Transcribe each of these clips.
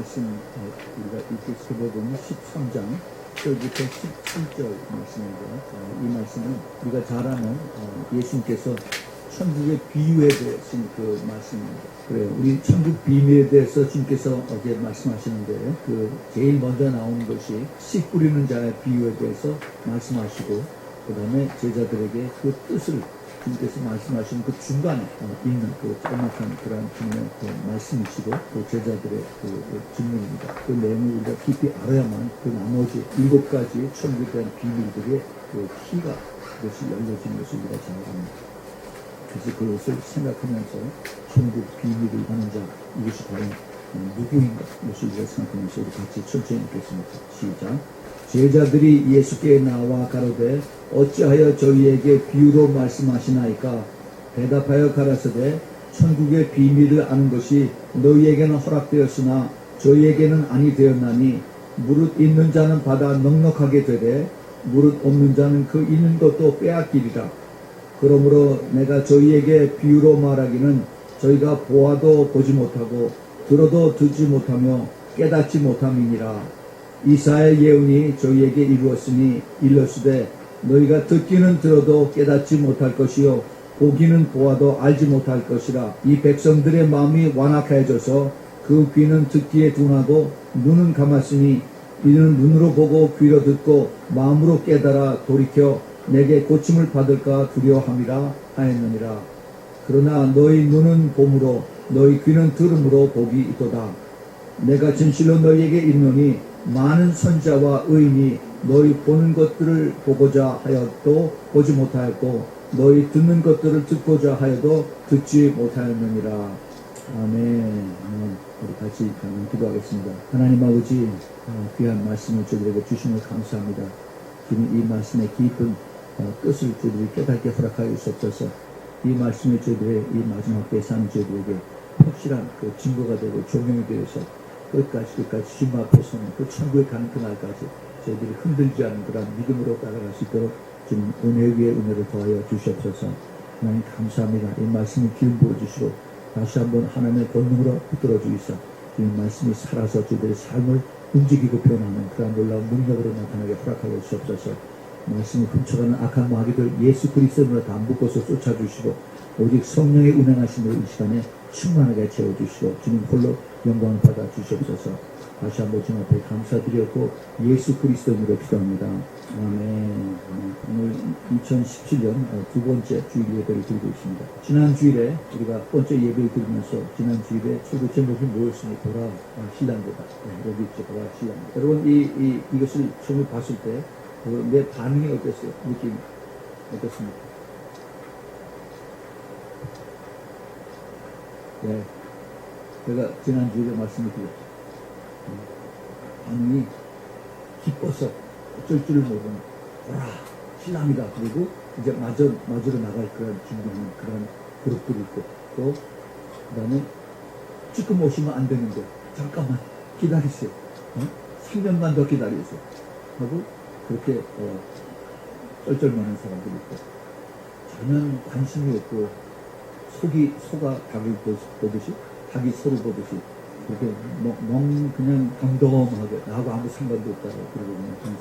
말씀 우리가 이렇게 살펴보면 13장 1절부터 17절 말씀인데요. 이 말씀은 우리가 잘 아는 예수님께서 천국의 비유에 대해서 그 말씀입니다. 그래요. 우리 천국 비유에 대해서 주님께서 어제 말씀하시는데 제일 먼저 나오는 것이 씨 뿌리는 자의 비유에 대해서 말씀하시고 그 다음에 제자들에게 그 뜻을 주님께서 말씀하시는 그 중간에 있는 그 조그맣한 그런 말씀이시고 또 제자들의 질문입니다. 그 내용을 우리가 깊이 알아야만 그 나머지 7가지 천국에 대한 비밀들의 키가 그것이 열려지는 것을 우리가 잘 압니다. 그래서 그것을 생각하면서 천국 비밀을 하는 자 이것이 과연 누구인가 이것을 우리가 생각하면서 우리 같이 천천히 읽겠습니다. 시작. 제자들이 예수께 나와 가로되 어찌하여 저희에게 비유로 말씀하시나이까? 대답하여 가라사대 천국의 비밀을 아는 것이 너희에게는 허락되었으나 저희에게는 아니 되었나니 무릇 있는 자는 받아 넉넉하게 되되 무릇 없는 자는 그 있는 것도 빼앗기리라. 그러므로 내가 저희에게 비유로 말하기는 저희가 보아도 보지 못하고 들어도 듣지 못하며 깨닫지 못함이니라. 이사야의 예언이 저희에게 이루었으니 일렀으되 너희가 듣기는 들어도 깨닫지 못할 것이요 보기는 보아도 알지 못할 것이라. 이 백성들의 마음이 완악해져서 그 귀는 듣기에 둔하고 눈은 감았으니 이는 눈으로 보고 귀로 듣고 마음으로 깨달아 돌이켜 내게 고침을 받을까 두려워함이라 하였느니라. 그러나 너희 눈은 봄으로 너희 귀는 들음으로 복이 있도다. 내가 진실로 너희에게 이르노니 많은 선자와 의인이 너희 보는 것들을 보고자 하여도 보지 못하였고 너희 듣는 것들을 듣고자 하여도 듣지 못하였느니라. 아멘. 우리 같이 기도하겠습니다. 하나님 아버지 귀한 말씀을 저희들에게 주심을 감사합니다. 주님 이 말씀의 깊은 뜻을 저희들이 깨닫게 허락하여 주옵소서. 이 말씀이 저희들의 이 마지막 때에 사는 저희들에게 확실한 그 증거가 되고 조명이 되어서 끝까지 주님 앞에 서는 그 천국에 가는 그날까지 저희들이 흔들지 않는 그런 믿음으로 따라갈 수 있도록 주님 은혜 위에 은혜를 더하여 주시옵소서. 하나님 감사합니다. 이 말씀을 기름 부어주시고 다시 한번 하나님의 권능으로 붙들어 주이사 주님 말씀이 살아서 저희들의 삶을 움직이고 변하는 그런 놀라운 능력으로 나타나게 허락하여 주시옵소서. 말씀을 훔쳐가는 악한 마귀들 예수 그리스도로 다 묶어서 쫓아주시고 오직 성령의 운행하심으로 이 시간에 충만하게 채워주시고 주님 홀로 영광을 받아 주시옵소서. 다시 한번 주님 앞에 감사드렸고 예수 그리스도로 기도합니다. 아멘. 오늘 2017년 두 번째 주일 예배를 드리고 있습니다. 지난 주일에 우리가 첫 번째 예배를 드리면서 지난 주일에 초도 제목이 뭐였으니 보라 신랑보다 여기 있죠. 보라 신랑보다. 여러분 이것을 처음 봤을 때 내 반응이 어땠어요? 느낌이 어떻습니까? 네, 제가 지난주에 말씀을 드렸죠. 반응이 기뻐서 어쩔 줄을 모르는 보라 신랑이다. 그리고 이제 마저로 나갈 그런 준비하는 그런 그룹들이 있고 또 그 다음에 지금 오시면 안 되는데 잠깐만 기다리세요. 3년만 더 기다리세요. 하고 그렇게 쩔쩔매는 사람들이 있고 전혀 관심이 없고 소가 닭을 보듯이 닭이 소를 보듯이 그렇게 그냥 덤덤하게 나하고 아무 상관도 없다고 그러고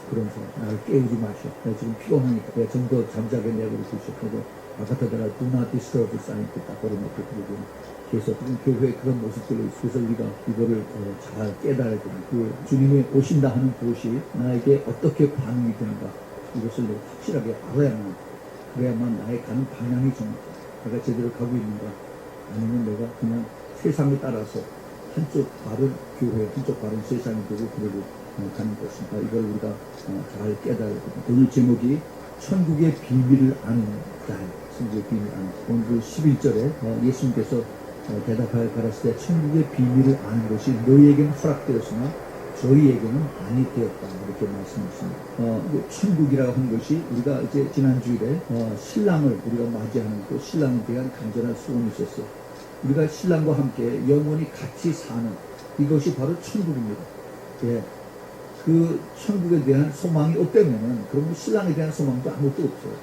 그런 사람 나를 깨우지 마셔. 내가 지금 피곤하니까 내가 좀 더 잠자게 내버려 두시오. 하고 아까처럼 do not disturb 사인 딱 걸어놓고 그러고 계속 교회에 그런 모습들로 있어서 우리가 이거를 잘 깨달아야 되는 그 주님이 오신다 하는 그것이 나에게 어떻게 반응이 되는가 이것을 내가 확실하게 알아야만 그래야만 나의 가는 방향이 정확해. 내가 제대로 가고 있는가 아니면 내가 그냥 세상에 따라서 한쪽 발은 교회 한쪽 발은 세상이 되고 그러고 가는 것인가 이걸 우리가 잘 깨달아야 됩니다. 오늘 제목이 천국의 비밀을 아는 자예요. 천국의 비밀을 아는 자. 오늘 11절에 예수님께서 대답하여 가라사대 천국의 비밀을 아는 것이 너희에게는 허락되었으나 저희에게는 아니 되었다. 이렇게 말씀하십니다. 천국이라고 하는 것이 우리가 이제 지난주일에 신랑을 우리가 맞이하는 그 신랑에 대한 간절한 소원이 있었어요. 우리가 신랑과 함께 영원히 같이 사는 이것이 바로 천국입니다. 예. 그 천국에 대한 소망이 없다면은 그러면 신랑에 대한 소망도 아무것도 없어요.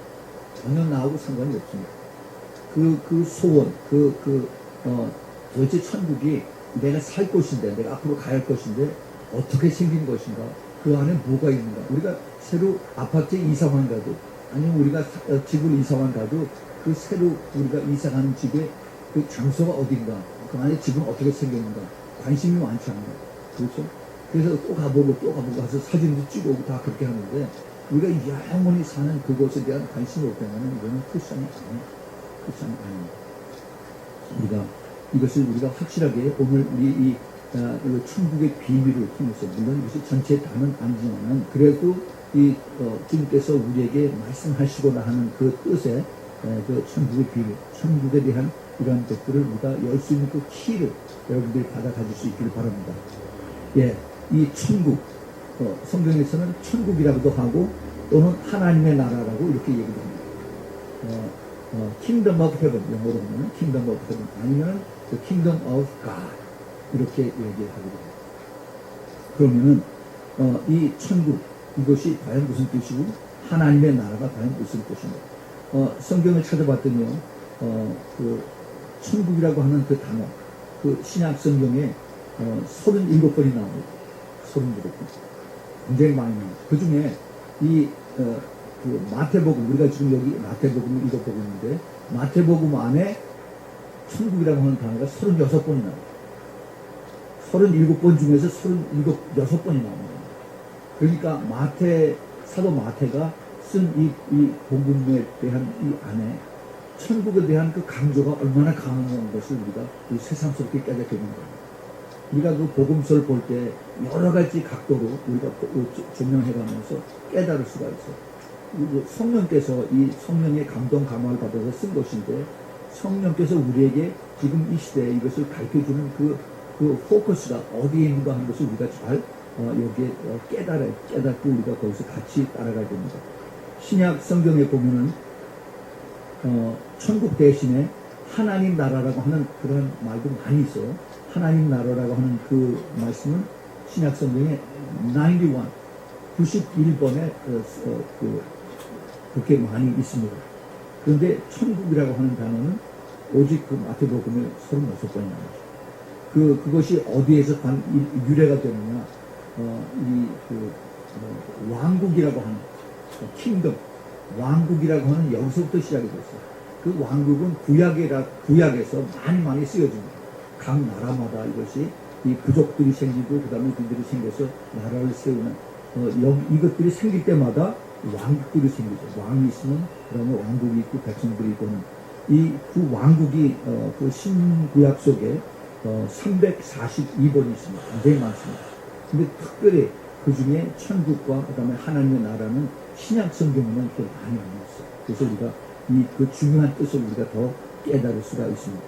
전혀 나하고 상관이 없습니다. 그 소원, 도대체 천국이 내가 살 곳인데, 내가 앞으로 가야 할 것인데 어떻게 생긴 것인가, 그 안에 뭐가 있는가. 우리가 새로 아파트에 이사만 가도, 아니면 우리가 집을 이사만 가도 그 새로 우리가 이사가는 집의 그 장소가 어딘가, 그 안에 집은 어떻게 생겼는가 관심이 많지 않나요? 그렇죠? 그래서 또 가보고 또 가보고 가서 사진도 찍어오고 다 그렇게 하는데, 우리가 영원히 사는 그것에 대한 관심이 없다면 이거는 크리스천이 아니에요. 크리스천이 아닙니다. 우리가 이것을 우리가 확실하게 오늘 우리 이 천국의 비밀을 통해서, 물론 이것이 전체 다는 아니지만은 그래도 이 주님께서 우리에게 말씀하시고자 하는 그 뜻에 그 천국의 비밀, 천국에 대한 이러한 것들을 우리가 열 수 있는 그 키를 여러분들이 받아 가질 수 있기를 바랍니다. 예, 이 천국, 성경에서는 천국이라고도 하고 또는 하나님의 나라라고 이렇게 얘기를 합니다. Kingdom of Heaven, 영어로 보면 Kingdom of Heaven, 아니면 The Kingdom of God 이렇게 얘기를 하게 됩니다. 그러면은 이 천국, 이것이 과연 무슨 뜻이고 하나님의 나라가 과연 무슨 뜻인가. 성경을 찾아봤더니요, 그 천국이라고 하는 그 단어, 그 신약 성경에 37번이 나옵니다. 37번. 굉장히 많이 나옵니다. 그 중에 그 마태복음, 우리가 지금 여기 마태복음을 읽어보고 있는데, 마태복음 안에 천국이라고 하는 단어가 36번이 나옵니다. 37번 중에서 36번이 나옵니다. 그러니까 사도 마태가 쓴 이 복음에 대한 이 안에 천국에 대한 그 강조가 얼마나 강한 것을 우리가 새삼스럽게 깨닫게 되는 겁니다. 우리가 그 복음서를 볼 때 여러 가지 각도로 우리가 조명해가면서 깨달을 수가 있어요. 성령께서 이 성령의 감동 감화를 받아서 쓴 것인데, 성령께서 우리에게 지금 이 시대에 이것을 가르쳐주는 그 포커스가 어디에 있는가 하는 것을 우리가 잘 여기에 깨닫고 우리가 거기서 같이 따라가야 됩니다. 신약 성경에 보면은 천국 대신에 하나님 나라라고 하는 그런 말도 많이 있어요. 하나님 나라라고 하는 그 말씀은 신약 성경에 91번에 그렇게 많이 있습니다. 그런데 천국이라고 하는 단어는 오직 그 마태복음에 36번이 나오죠. 그것이 어디에서 유래가 되느냐, 왕국이라고 하는 킹덤, 왕국이라고 하는 여기서부터 시작이 됐어요. 그 왕국은 구약에서 많이 쓰여집니다. 각 나라마다 이것이 이 부족들이 생기고 그 다음에 그들이 생겨서 나라를 세우는 이것들이 생길 때마다 왕국들이 생기죠. 왕이 있으면 그 다음에 왕국이 있고 백성들이 있고는 그 왕국이 그 신구약 속에 342번이 있습니다. 굉장히 많습니다. 근데 특별히 그 중에 천국과 그 다음에 하나님의 나라는 신약 성경에는 또 많이 나왔어요. 그래서 우리가 그 중요한 뜻을 우리가 더 깨달을 수가 있습니다.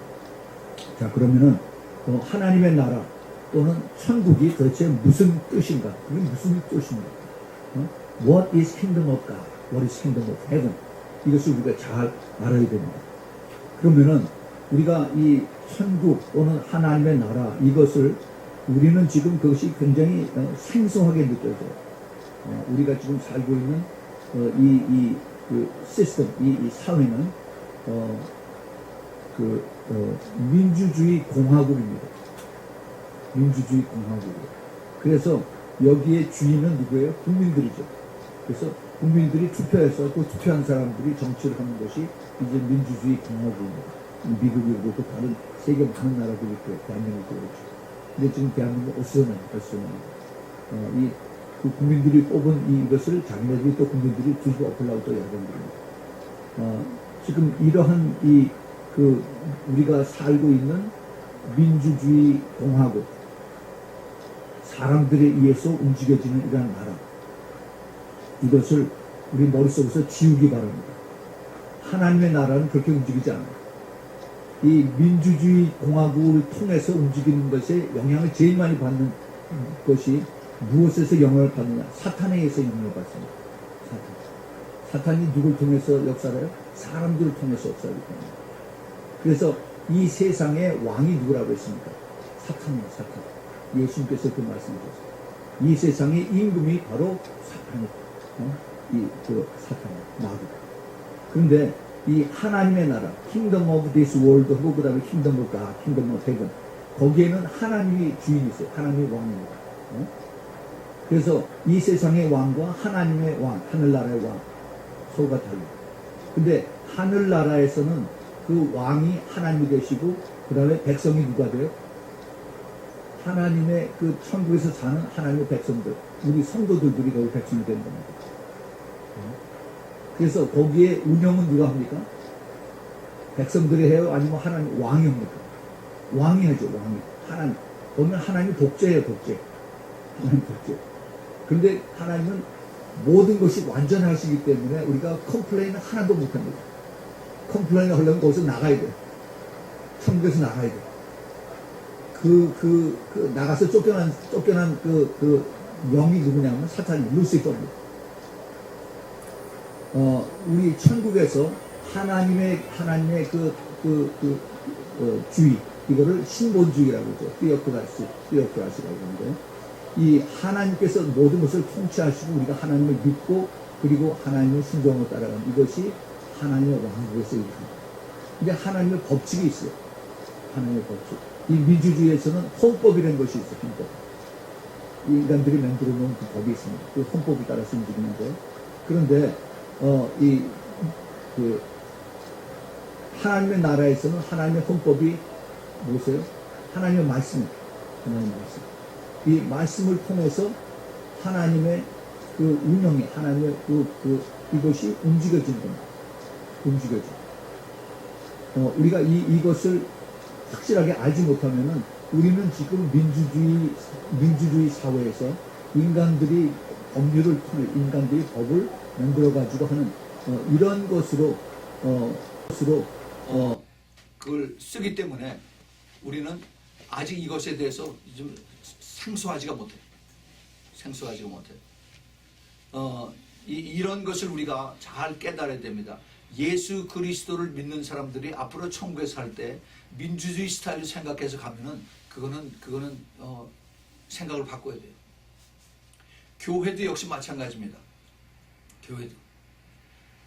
자, 그러면은 하나님의 나라 또는 천국이 도대체 무슨 뜻인가? 그게 무슨 뜻입니까? What is kingdom of God? What is kingdom of heaven? 이것을 우리가 잘 알아야 됩니다. 그러면은 우리가 이 천국 또는 하나님의 나라, 이것을 우리는 지금 그것이 굉장히 생소하게 느껴져요. 우리가 지금 살고 있는 그 시스템, 이 사회는 민주주의 공화국입니다. 민주주의 공화국이에요. 그래서 여기에 주인은 누구예요? 국민들이죠. 그래서 국민들이 투표해서 그 투표한 사람들이 정치를 하는 것이 이제 민주주의 공화국입니다. 미국이 그렇고 다른 세계 많은 나라들이 있고 대한민국도 그렇죠. 근데 지금 대한민국 어수선해요. 그 국민들이 뽑은 이것을 자기네들이 또 국민들이 뒤집어 엎으려고 또 여러분들입니다. 지금 이러한 우리가 살고 있는 민주주의 공화국, 사람들에 의해서 움직여지는 이러한 나라, 이것을 우리 머릿속에서 지우기 바랍니다. 하나님의 나라는 그렇게 움직이지 않아요. 이 민주주의 공화국을 통해서 움직이는 것에 영향을 제일 많이 받는 것이 무엇에서 영향을 받느냐? 사탄에 의해서 영향을 받습니다. 사탄이 누굴 통해서 역사를 해요? 사람들을 통해서 역사하기 때문에. 그래서 이 세상의 왕이 누구라고 했습니까? 사탄이에요, 사탄. 예수님께서 그 말씀하셨어요. 이 세상의 임금이 바로 사탄이에요. 사탄이에요, 마귀. 그런데 이 하나님의 나라, Kingdom of this world 하고 그 다음에 Kingdom of God, Kingdom of Heaven, 거기에는 하나님이 주인이세요. 하나님이 왕입니다. 그래서 이 세상의 왕과 하나님의 왕, 하늘나라의 왕, 서로가 달라요. 근데 하늘나라에서는 그 왕이 하나님이 되시고, 그 다음에 백성이 누가 돼요? 하나님의 그 천국에서 사는 하나님의 백성들, 우리 성도들이 거기 백성이 되는 겁니다. 그래서 거기에 운영은 누가 합니까? 백성들이 해요? 아니면 하나님 왕이 합니까? 왕이 하죠, 왕이. 하나님. 보면 하나님이 복제예요, 복제. 하나님 복제. 그런데 하나님은 모든 것이 완전하시기 때문에 우리가 컴플레인은 하나도 못합니다. 컴플레인을 하려면 거기서 나가야 돼요. 천국에서 나가야 돼요. 나가서 쫓겨난 영이 누구냐면 사탄이 루시퍼입니다. 우리 천국에서 하나님의 주의, 이거를 신본주의라고 하죠. 띠어크라시라고 하는데, 이 하나님께서 모든 것을 통치하시고 우리가 하나님을 믿고 그리고 하나님의 순종을 따라가는 이것이 하나님의 왕국에서 일합니다. 근데 하나님의 법칙이 있어요. 하나님의 법칙. 이 민주주의에서는 헌법이라는 것이 있어요. 헌법. 인간들이 만들어 놓은 그 법이 있습니다. 그 헌법을 따라서 움직이는데, 그런데 하나님의 나라에서는 하나님의 헌법이 무엇이에요? 하나님의 말씀입니다. 하나님의 말씀. 이 말씀을 통해서 하나님의 그 운영이, 하나님의 이것이 움직여지는 겁니다. 움직여져. 우리가 이것을 확실하게 알지 못하면은 우리는 지금 민주주의 사회에서 인간들이 법률을 통해 인간들이 법을 만들어 가지고 하는 이런 것으로 그걸 쓰기 때문에 우리는 아직 이것에 대해서 좀 생소하지가 못해요. 이런 것을 우리가 잘 깨달아야 됩니다. 예수 그리스도를 믿는 사람들이 앞으로 천국에 살 때 민주주의 스타일로 생각해서 가면은 그거는 생각을 바꿔야 돼요. 교회도 역시 마찬가지입니다.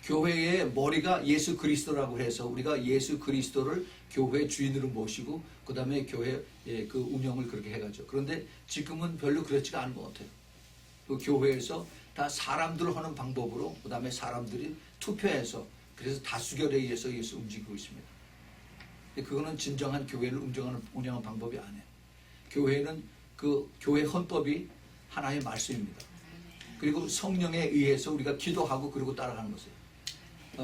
교회의 머리가 예수 그리스도라고 해서 우리가 예수 그리스도를 교회 주인으로 모시고 그 다음에 교회의 그 운영을 그렇게 해가죠. 그런데 지금은 별로 그렇지가 않은 것 같아요. 그 교회에서 다 사람들 하는 방법으로 그 다음에 사람들이 투표해서 그래서 다수결에 의해서 이것을 움직이고 있습니다. 근데 그거는 진정한 교회를 운영하는 방법이 아니에요. 교회는 그 교회 헌법이 하나의 말씀입니다. 그리고 성령에 의해서 우리가 기도하고 그리고 따라가는 것이에요.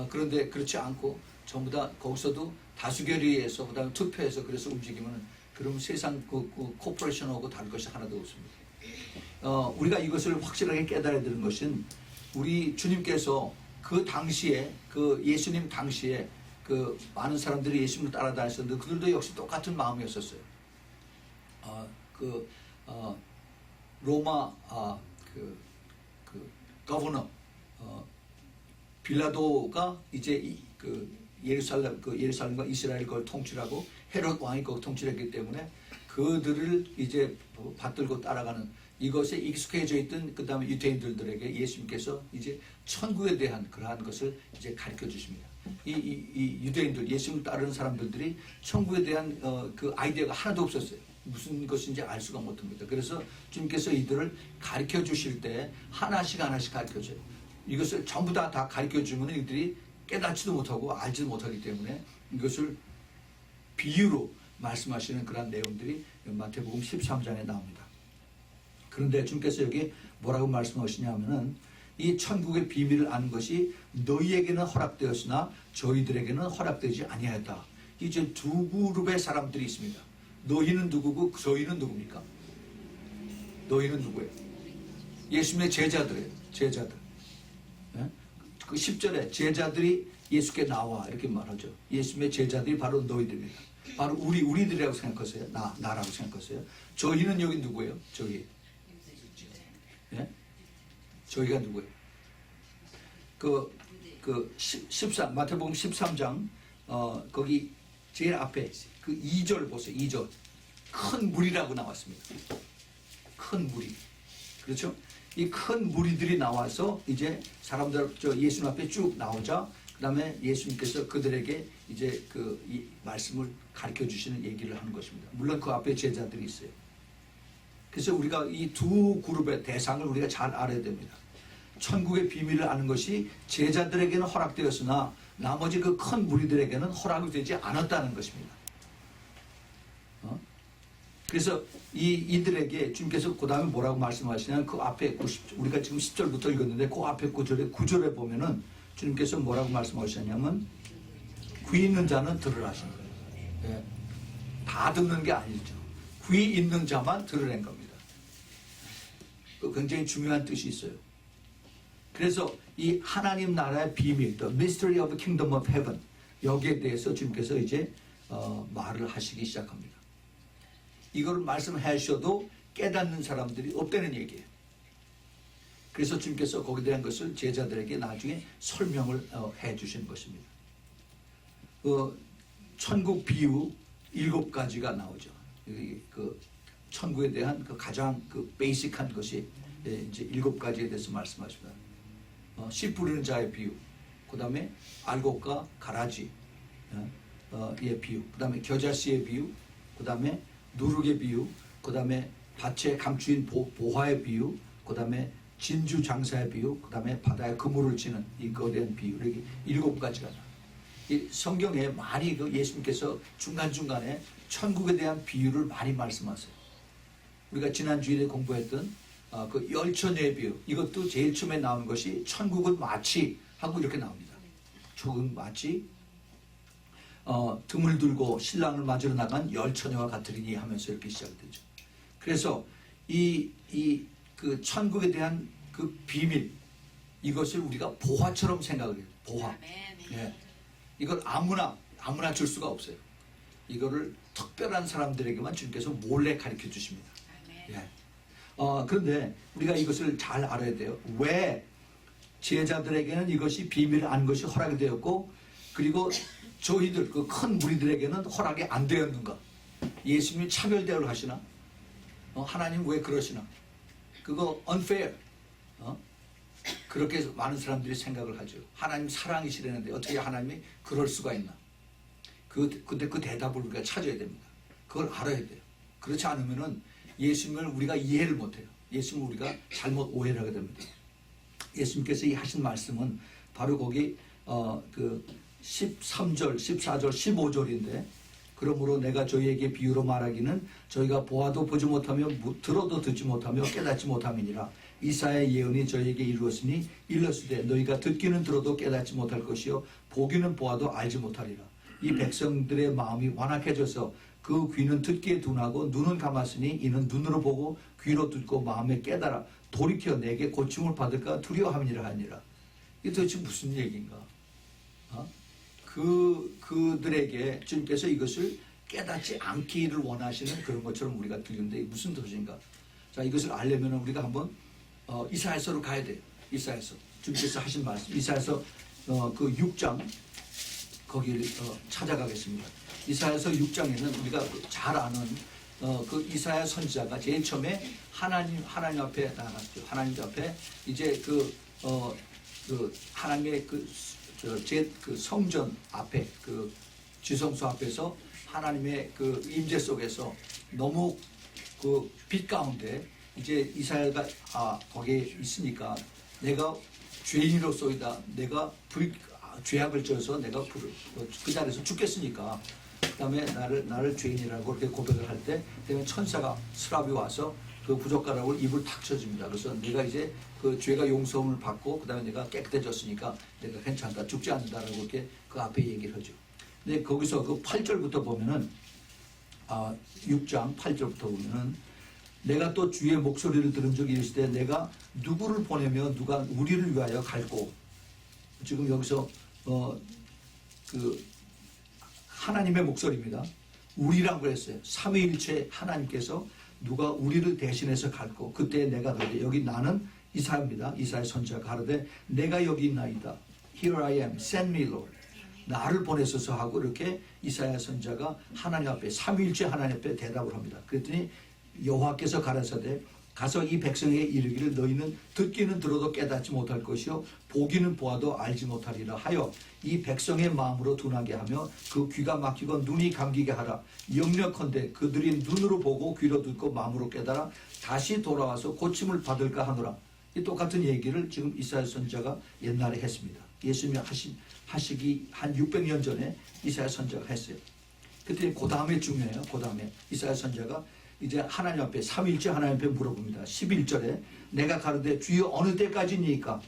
그런데 그렇지 않고 전부 다 거기서도 다수결에 의해서 그 다음에 투표해서 그래서 움직이면 그럼 세상 그 코퍼레이션하고 다를 것이 하나도 없습니다. 우리가 이것을 확실하게 깨달아야 되는 것은 우리 주님께서 그 당시에 그 예수님 당시에 그 많은 사람들이 예수님을 따라다녔었는데 그들도 역시 똑같은 마음이었었어요. 로마 거버너 빌라도가 이제 예루살렘과 이스라엘 걸 통치하고 헤롯 왕이 걸 통치했기 때문에 그들을 이제 받들고 따라가는 이것에 익숙해져 있던 그 다음에 유대인들에게 예수님께서 이제 천국에 대한 그러한 것을 이제 가르쳐 주십니다. 이 유대인들 예수님을 따르는 사람들이 천국에 대한 그 아이디어가 하나도 없었어요. 무슨 것인지 알 수가 못합니다. 그래서 주님께서 이들을 가르쳐 주실 때 하나씩 가르쳐 줘요. 이것을 전부 다 가르쳐 주면 이들이 깨닫지도 못하고 알지도 못하기 때문에 이것을 비유로 말씀하시는 그런 내용들이 마태복음 13장에 나옵니다. 그런데 주님께서 여기 뭐라고 말씀하시냐면은 이 천국의 비밀을 아는 것이 너희에게는 허락되었으나 저희들에게는 허락되지 아니하였다. 이제 두 그룹의 사람들이 있습니다. 너희는 누구고 저희는 누굽니까? 너희는 누구예요? 예수님의 제자들이에요. 제자들. 네? 그 10절에 제자들이 예수께 나와 이렇게 말하죠. 예수님의 제자들이 바로 너희들입니다. 바로 우리들이라고 생각하세요. 나라고 생각하세요. 저희는 여기 누구예요? 저희. 네? 저희가 누구예요? 마태복음 13장 거기 제일 앞에 그 2절 보세요. 2절. 큰 무리라고 나왔습니다. 큰 무리. 그렇죠? 이 큰 무리들이 나와서 이제 사람들 예수님 앞에 쭉 나오자 그다음에 예수님께서 그들에게 이제 이 말씀을 가르쳐 주시는 얘기를 하는 것입니다. 물론 그 앞에 제자들이 있어요. 그래서 우리가 이 두 그룹의 대상을 우리가 잘 알아야 됩니다. 천국의 비밀을 아는 것이 제자들에게는 허락되었으나 나머지 그 큰 무리들에게는 허락이 되지 않았다는 것입니다. 그래서 이들에게 주님께서 그 다음에 뭐라고 말씀하시냐면 그 앞에 우리가 지금 10절부터 읽었는데 그 앞에 구절에 보면은 주님께서 뭐라고 말씀하셨냐면 귀 있는 자는 들으라 하시는 거예요. 예. 다 듣는 게 아니죠. 귀 있는 자만 들으라는 겁니다. 굉장히 중요한 뜻이 있어요. 그래서 이 하나님 나라의 비밀, the mystery of the kingdom of heaven, 여기에 대해서 주님께서 이제 말을 하시기 시작합니다. 이걸 말씀해 주셔도 깨닫는 사람들이 없다는 얘기예요. 그래서 주님께서 거기에 대한 것을 제자들에게 나중에 설명을 해 주신 것입니다. 천국 비유 7가지가 나오죠. 그 천국에 대한 그 가장 베이직한 것이 이제 7가지에 대해서 말씀하십니다. 씨 뿌리는 자의 비유, 그 다음에 알곡과 가라지의 비유, 그 다음에 겨자씨의 비유, 그 다음에 누룩의 비유, 그 다음에 밭에 감추인 보화의 비유, 그 다음에 진주 장사의 비유, 그 다음에 바다에 그물을 치는 이거에 대한 비유, 이렇게 7가지가 나와요. 이 성경에 많이 예수님께서 중간중간에 천국에 대한 비유를 많이 말씀하세요. 우리가 지난 주일에 공부했던 그 열처녀의 비유, 이것도 제일 처음에 나오는 것이 천국은 마치 하고 이렇게 나옵니다. 천국은 마치 등을 들고 신랑을 맞으러 나간 열처녀와 같으리니 하면서 이렇게 시작되죠. 그래서 그 천국에 대한 그 비밀, 이것을 우리가 보화처럼 생각을 해요. 보화. 예. 이걸 아무나 줄 수가 없어요. 이거를 특별한 사람들에게만 주님께서 몰래 가르쳐 주십니다. 예. 그런데 우리가 이것을 잘 알아야 돼요. 왜 제자들에게는 이것이 비밀을 아는 것이 허락이 되었고, 그리고 저희들 그 큰 무리들에게는 허락이 안 되었는가? 예수님이 차별 대우를 하시나? 하나님 왜 그러시나? 그거 unfair. 그렇게 많은 사람들이 생각을 하죠. 하나님 사랑이시라는데 어떻게 하나님이 그럴 수가 있나? 근데 그 대답을 우리가 찾아야 됩니다. 그걸 알아야 돼요. 그렇지 않으면은 예수님을 우리가 이해를 못해요. 예수님을 우리가 잘못 오해를 하게 됩니다. 예수님께서 이 하신 말씀은 바로 거기 그 13절, 14절, 15절인데, 그러므로 내가 저희에게 비유로 말하기는 저희가 보아도 보지 못하며 들어도 듣지 못하며 깨닫지 못함이니라. 이사야의 예언이 저희에게 이루었으니 일렀으되 너희가 듣기는 들어도 깨닫지 못할 것이요 보기는 보아도 알지 못하리라. 이 백성들의 마음이 완악해져서 그 귀는 듣기에 둔하고 눈은 감았으니 이는 눈으로 보고 귀로 듣고 마음에 깨달아 돌이켜 내게 고침을 받을까 두려워함이라 하니라. 이게 도대체 무슨 얘기인가? 그들에게 주님께서 이것을 깨닫지 않기를 원하시는 그런 것처럼 우리가 들리는데 무슨 뜻인가? 자, 이것을 알려면 우리가 한번 이사야서로 가야 돼요. 이사야서. 주님께서 하신 말씀. 이사야서 그 6장 거기를 찾아가겠습니다. 이사야서 6장에는 우리가 잘 아는 그 이사야 선지자가 제일 처음에 하나님 앞에 나갔죠. 하나님 앞에 이제 그 하나님의 그 성전 앞에 그 지성소 앞에서 하나님의 그 임재 속에서 너무 그 빛 가운데 이제 이사야가 거기에 있으니까 내가 죄인으로서이다. 내가 죄악을 져서 내가 그 자리에서 죽겠으니까 그다음에 나를 죄인이라고 그렇게 고백을 할 때 그다음에 천사가 스랍이 와서 그 부젓가락을 입을 탁 쳐줍니다. 그래서 내가 이제 그 죄가 용서를 받고 그다음에 내가 깨끗해졌으니까 내가 괜찮다, 죽지 않는다라고 이렇게 그 앞에 얘기를 하죠. 근데 거기서 그 8절부터 보면은 6장 8절부터 보면은 내가 또 주의 목소리를 들은 적이 있을 때 내가 누구를 보내며 누가 우리를 위하여 갈고, 지금 여기서 그 하나님의 목소리입니다. 우리라고 했어요. 삼위일체 하나님께서 누가 우리를 대신해서 갈고, 그때 내가 가되 여기 나는 이사야입니다. 이사야 선지자가 가로되 내가 여기 있나이다. Here I am, send me Lord. 나를 보내소서 하고 이렇게 이사야 선지자가 하나님 앞에 삼위일체 하나님 앞에 대답을 합니다. 그랬더니 여호와께서 가라사대 가서 이 백성에게 이르기를 너희는 듣기는 들어도 깨닫지 못할 것이요 보기는 보아도 알지 못하리라 하여 이 백성의 마음으로 둔하게 하며 그 귀가 막히고 눈이 감기게 하라. 영력컨대 그들이 눈으로 보고 귀로 듣고 마음으로 깨달아 다시 돌아와서 고침을 받을까 하노라. 이 똑같은 얘기를 지금 이사야 선지자가 옛날에 했습니다. 예수님이 하시기 한 600년 전에 이사야 선지자가 했어요. 그때 그 다음에 중요해요. 그 다음에 이사야 선지자가 이제 하나님 앞에 삼위일체 하나님 앞에 물어봅니다. 11절에 내가 가로되 주여 어느 때까지니까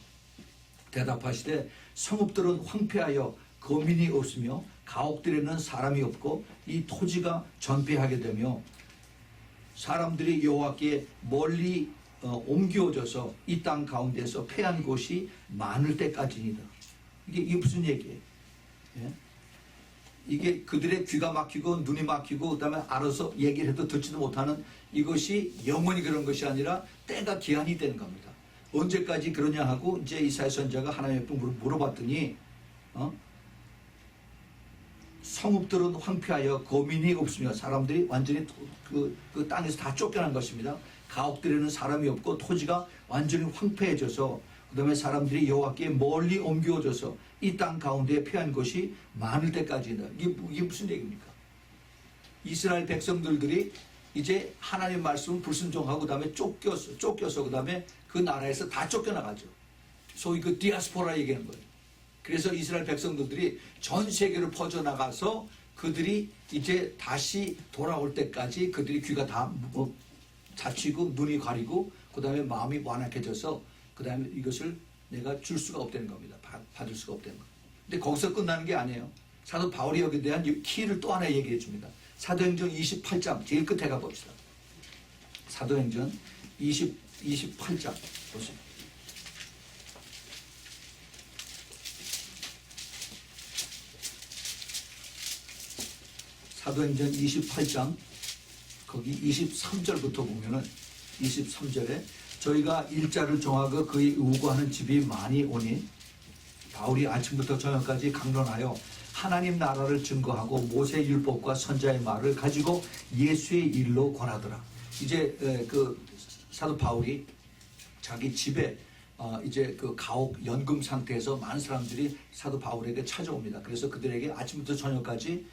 대답하시되 성읍들은 황폐하여 거민이 없으며 가옥들에는 사람이 없고 이 토지가 전폐하게 되며 사람들이 여호와께 멀리 옮겨져서 이 땅 가운데서 패한 곳이 많을 때까지이다. 이게 무슨 얘기예요? 예? 이게 그들의 귀가 막히고 눈이 막히고 그다음에 알아서 얘기를 해도 듣지도 못하는 이것이 영원히 그런 것이 아니라 때가 기한이 되는 겁니다. 언제까지 그러냐 하고 이제 이사야 선지자가 하나님 앞에 물어봤더니 성읍들은 황폐하여 거민이 없으며 사람들이 완전히 그 땅에서 다 쫓겨난 것입니다. 가옥들에는 사람이 없고 토지가 완전히 황폐해져서 그 다음에 사람들이 여호와께 멀리 옮겨져서 이 땅 가운데 피한 것이 많을 때까지다. 이게 무슨 얘기입니까? 이스라엘 백성들이 이제 하나님 말씀을 불순종하고 그 다음에 쫓겨서 그 다음에 그 나라에서 다 쫓겨나가죠. 소위 그 디아스포라 얘기하는 거예요. 그래서 이스라엘 백성들이 전 세계로 퍼져나가서 그들이 이제 다시 돌아올 때까지 그들이 귀가 다 닫히고 눈이 가리고 그 다음에 마음이 완악해져서 그 다음에 이것을 내가 줄 수가 없다는 겁니다. 받을 수가 없다는 겁니다. 근데 거기서 끝나는 게 아니에요. 사도 바울이 여기에 대한 키를 또 하나 얘기해 줍니다. 사도행전 28장 제일 끝에 가봅시다. 사도행전 28장 보세요. 사도행전 28장 거기 23절부터 보면은 23절에 저희가 일자를 정하고 그의 우고하는 집이 많이 오니 바울이 아침부터 저녁까지 강론하여 하나님 나라를 증거하고 모세 율법과 선자의 말을 가지고 예수의 일로 권하더라. 이제 그 사도 바울이 자기 집에 이제 그 가옥 연금 상태에서 많은 사람들이 사도 바울에게 찾아옵니다. 그래서 그들에게 아침부터 저녁까지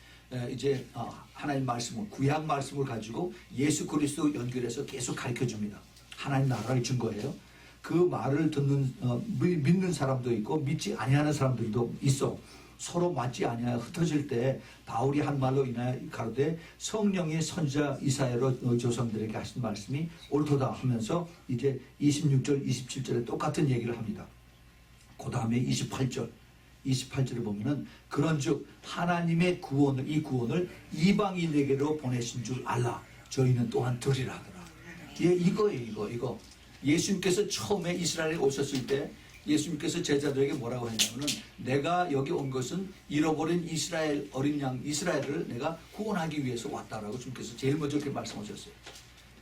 이제 하나님 말씀을 구약 말씀을 가지고 예수 그리스도 연결해서 계속 가르쳐 줍니다. 하나님 나라를 증거해요. 그 말을 듣는 믿는 사람도 있고 믿지 아니하는 사람들도 있어. 서로 맞지 아니하여 흩어질 때 바울이 한 말로 인하여 가로되 성령이 선지자 이사야로 조상들에게 하신 말씀이 옳도다 하면서 이제 26절 27절에 똑같은 얘기를 합니다. 그 다음에 28절을 보면은 그런즉 하나님의 구원을 이 구원을 이방인에게로 보내신 줄 알라. 저희는 또한 들으라 하더라. 예, 이거. 예수님께서 처음에 이스라엘에 오셨을 때 예수님께서 제자들에게 뭐라고 했냐면은 내가 여기 온 것은 잃어버린 이스라엘 어린 양 이스라엘을 내가 구원하기 위해서 왔다라고 주님께서 제일 먼저 그렇게 말씀하셨어요.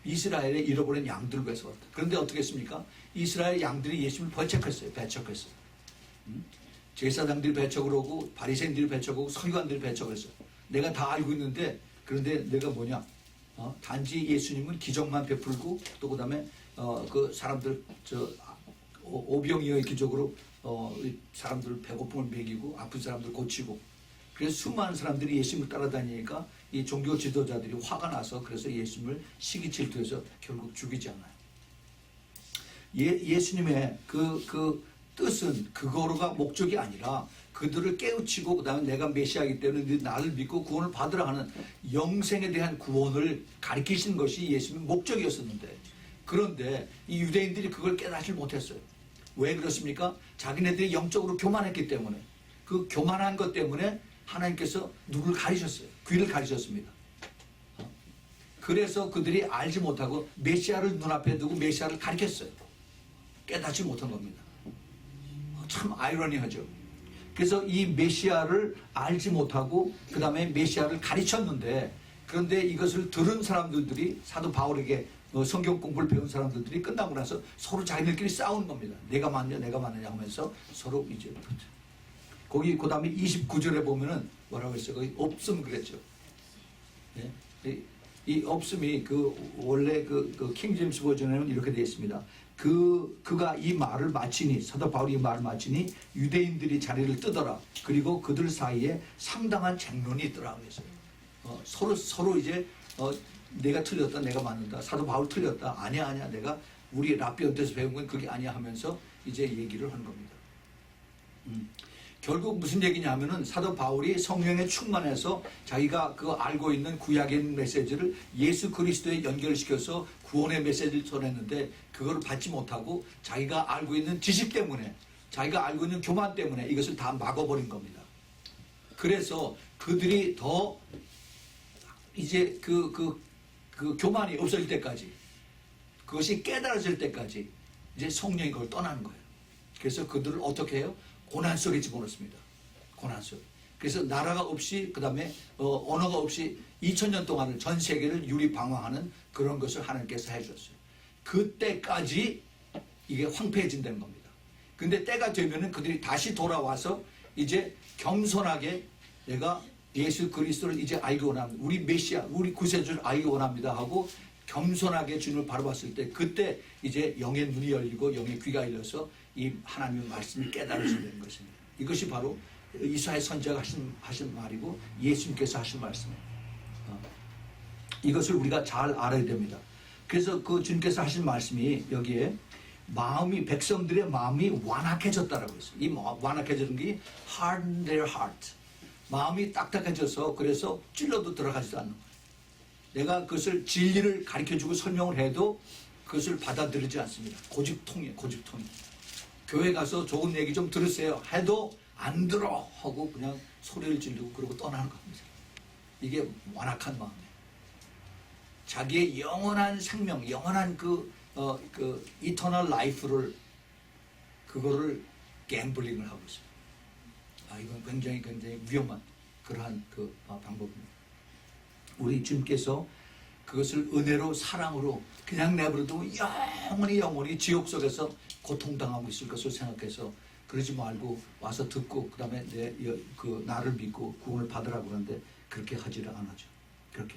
이스라엘에 잃어버린 양들을 위해서 왔다. 그런데 어떻게 했습니까? 이스라엘 양들이 예수님을 배척했어요. 제사장들이 배척을 하고 바리새인들이 배척을 하고 서기관들이 배척을 했어요. 내가 다 알고 있는데 그런데 내가 뭐냐? 단지 예수님은 기적만 베풀고 또 그다음에 그 사람들 오병이어의 기적으로 사람들 배고픔을 먹이고 아픈 사람들 고치고 그래서 수많은 사람들이 예수님을 따라다니니까 이 종교 지도자들이 화가 나서 그래서 예수님을 시기 질투해서 결국 죽이지 않아요. 예수님의 그 뜻은 그거로가 목적이 아니라 그들을 깨우치고 그다음에 내가 메시아이기 때문에 나를 믿고 구원을 받으라 하는 영생에 대한 구원을 가르치시는 것이 예수님의 목적이었었는데 그런데 이 유대인들이 그걸 깨닫지 못했어요. 왜 그렇습니까? 자기네들이 영적으로 교만했기 때문에 그 교만한 것 때문에 하나님께서 누구를 가리셨어요. 귀를 가리셨습니다. 그래서 그들이 알지 못하고 메시아를 눈앞에 두고 메시아를 가리켰어요. 깨닫지 못한 겁니다. 참 아이러니하죠. 그래서 이 메시아를 알지 못하고 그 다음에 메시아를 가르쳤는데 그런데 이것을 들은 사람들이 사도 바울에게 성경 공부를 배운 사람들이 끝나고 나서 서로 자기들끼리 싸우는 겁니다. 내가 맞느냐 하면서 서로 이제 거기 그 다음에 29절에 보면은 뭐라고 했어요? 거기 없음 그랬죠. 예? 이 없음이 원래 킹제임스 버전에는 이렇게 되어 있습니다. 그가 이 말을 마치니, 사도 바울이 이 말을 마치니 유대인들이 자리를 뜨더라. 그리고 그들 사이에 상당한 쟁론이 있더라 그랬어요. 서로 이제 내가 틀렸다, 내가 맞는다. 사도 바울 틀렸다. 아니야, 내가 우리 라비언트에서 배운 건 그게 아니야 하면서 이제 얘기를 한 겁니다. 결국 무슨 얘기냐 하면은 사도 바울이 성령에 충만해서 자기가 알고 있는 구약의 메시지를 예수 그리스도에 연결시켜서 구원의 메시지를 전했는데 그걸 받지 못하고 자기가 알고 있는 지식 때문에, 자기가 알고 있는 교만 때문에 이것을 다 막아버린 겁니다. 그래서 그들이 더 이제 그 교만이 없어질 때까지, 그것이 깨달아질 때까지 이제 성령이 그걸 떠나는 거예요. 그래서 그들을 어떻게 해요? 고난 속에 집어넣습니다. 고난 속에. 그래서 나라가 없이, 그 다음에 언어가 없이 2000년 동안을 전 세계를 유리방황하는 그런 것을 하나님께서 해주셨어요. 그때까지 이게 황폐해진다는 겁니다. 근데 때가 되면은 그들이 다시 돌아와서 이제 겸손하게 내가 예수 그리스도를 이제 알기 원합니다. 우리 메시아, 우리 구세주를 알기 원합니다 하고 겸손하게 주님을 바라봤을 때 그때 이제 영의 눈이 열리고 영의 귀가 열려서 이 하나님의 말씀을 깨달아지게 되는 것입니다. 이것이 바로 이사야 선지자가 하신 말이고 예수님께서 하신 말씀이에요. 이것을 우리가 잘 알아야 됩니다. 그래서 그 주님께서 하신 말씀이 여기에 백성들의 마음이 완악해졌다라고 했어요. 이 완악해지는 게 harden their heart. 마음이 딱딱해져서 그래서 찔러도 들어가지도 않는 거예요. 내가 그것을 진리를 가르쳐주고 설명을 해도 그것을 받아들이지 않습니다. 고집통이에요. 교회 가서 좋은 얘기 좀 들으세요 해도 안 들어 하고 그냥 소리를 지르고 그러고 떠나는 겁니다. 이게 완악한 마음이에요. 자기의 영원한 생명, 영원한 이터널 라이프를 그거를 갬블링을 하고 있습니다. 이건 굉장히 위험한 그러한 방법입니다. 우리 주님께서 그것을 은혜로 사랑으로 그냥 내버려도 영원히 지옥 속에서 고통당하고 있을 것을 생각해서 그러지 말고 와서 듣고 그 다음에 나를 믿고 구원을 받으라고 하는데 그렇게 하지를 않았죠. 그렇게.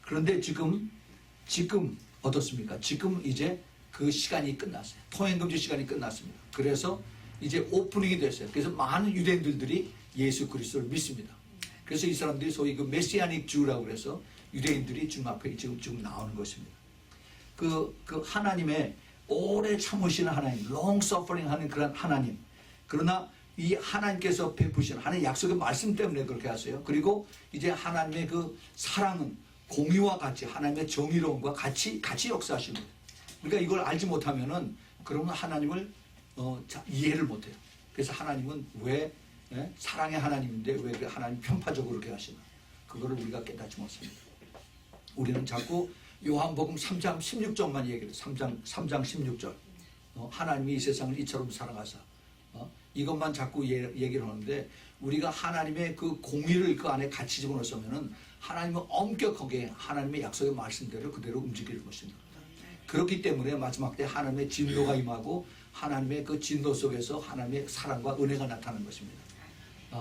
그런데 지금 어떻습니까? 지금 이제 그 시간이 끝났어요. 통행금지 시간이 끝났습니다. 그래서 이제 오프닝이 됐어요. 그래서 많은 유대인들이 예수 그리스도를 믿습니다. 그래서 이 사람들이 소위 메시아닉 주라고 해서 유대인들이 주님 앞에 지금 나오는 것입니다. 하나님의 오래 참으시는 하나님, long suffering 하는 그런 하나님. 그러나 이 하나님께서 베푸시는 하나님의 약속의 말씀 때문에 그렇게 하세요. 그리고 이제 하나님의 사랑은 공의와 같이 하나님의 정의로움과 같이 역사하십니다. 그러니까 이걸 알지 못하면은 그러면 하나님을 이해를 못해요. 그래서 하나님은 왜 사랑의 하나님인데 왜 하나님 편파적으로 그렇게 하시나? 그거를 우리가 깨닫지 못합니다. 우리는 자꾸 요한복음 3장 16절만 얘기해요. 3장 16절. 하나님이 이 세상을 이처럼 사랑하사. 이것만 자꾸 얘기를 하는데 우리가 하나님의 그 공의를 그 안에 같이 집어넣으면은 하나님은 엄격하게 하나님의 약속의 말씀대로 그대로 움직일 것입니다. 그렇기 때문에 마지막 때 하나님의 진노가 임하고 하나님의 그 진노 속에서 하나님의 사랑과 은혜가 나타나는 것입니다.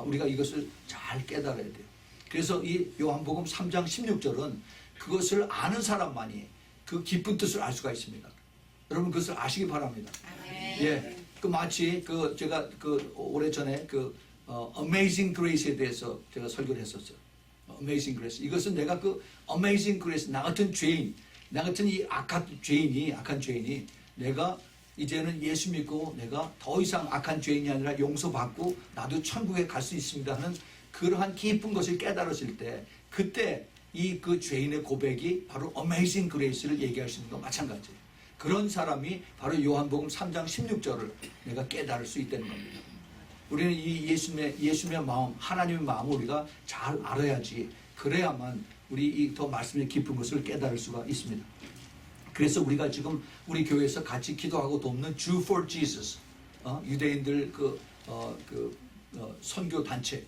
우리가 이것을 잘 깨달아야 돼요. 그래서 이 요한복음 3장 16절은 그것을 아는 사람만이 그 깊은 뜻을 알 수가 있습니다. 여러분 그것을 아시기 바랍니다. 예, 마치 제가 오래전에 Amazing Grace에 대해서 제가 설교를 했었어요. Amazing Grace. 이것은 내가 Amazing Grace, 나 같은 죄인, 나 같은 이 악한 죄인이 내가 이제는 예수 믿고 내가 더 이상 악한 죄인이 아니라 용서받고 나도 천국에 갈 수 있습니다 하는 그러한 깊은 것을 깨달았을 때 그때 그 죄인의 고백이 바로 Amazing Grace를 얘기할 수 있는 것 마찬가지예요. 그런 사람이 바로 요한복음 3장 16절을 내가 깨달을 수 있다는 겁니다. 우리는 이 예수님의 마음, 하나님의 마음을 우리가 잘 알아야지 그래야만 우리 더 말씀의 깊은 것을 깨달을 수가 있습니다. 그래서 우리가 지금 우리 교회에서 같이 기도하고 돕는 Jew for Jesus, 유대인들 선교 단체,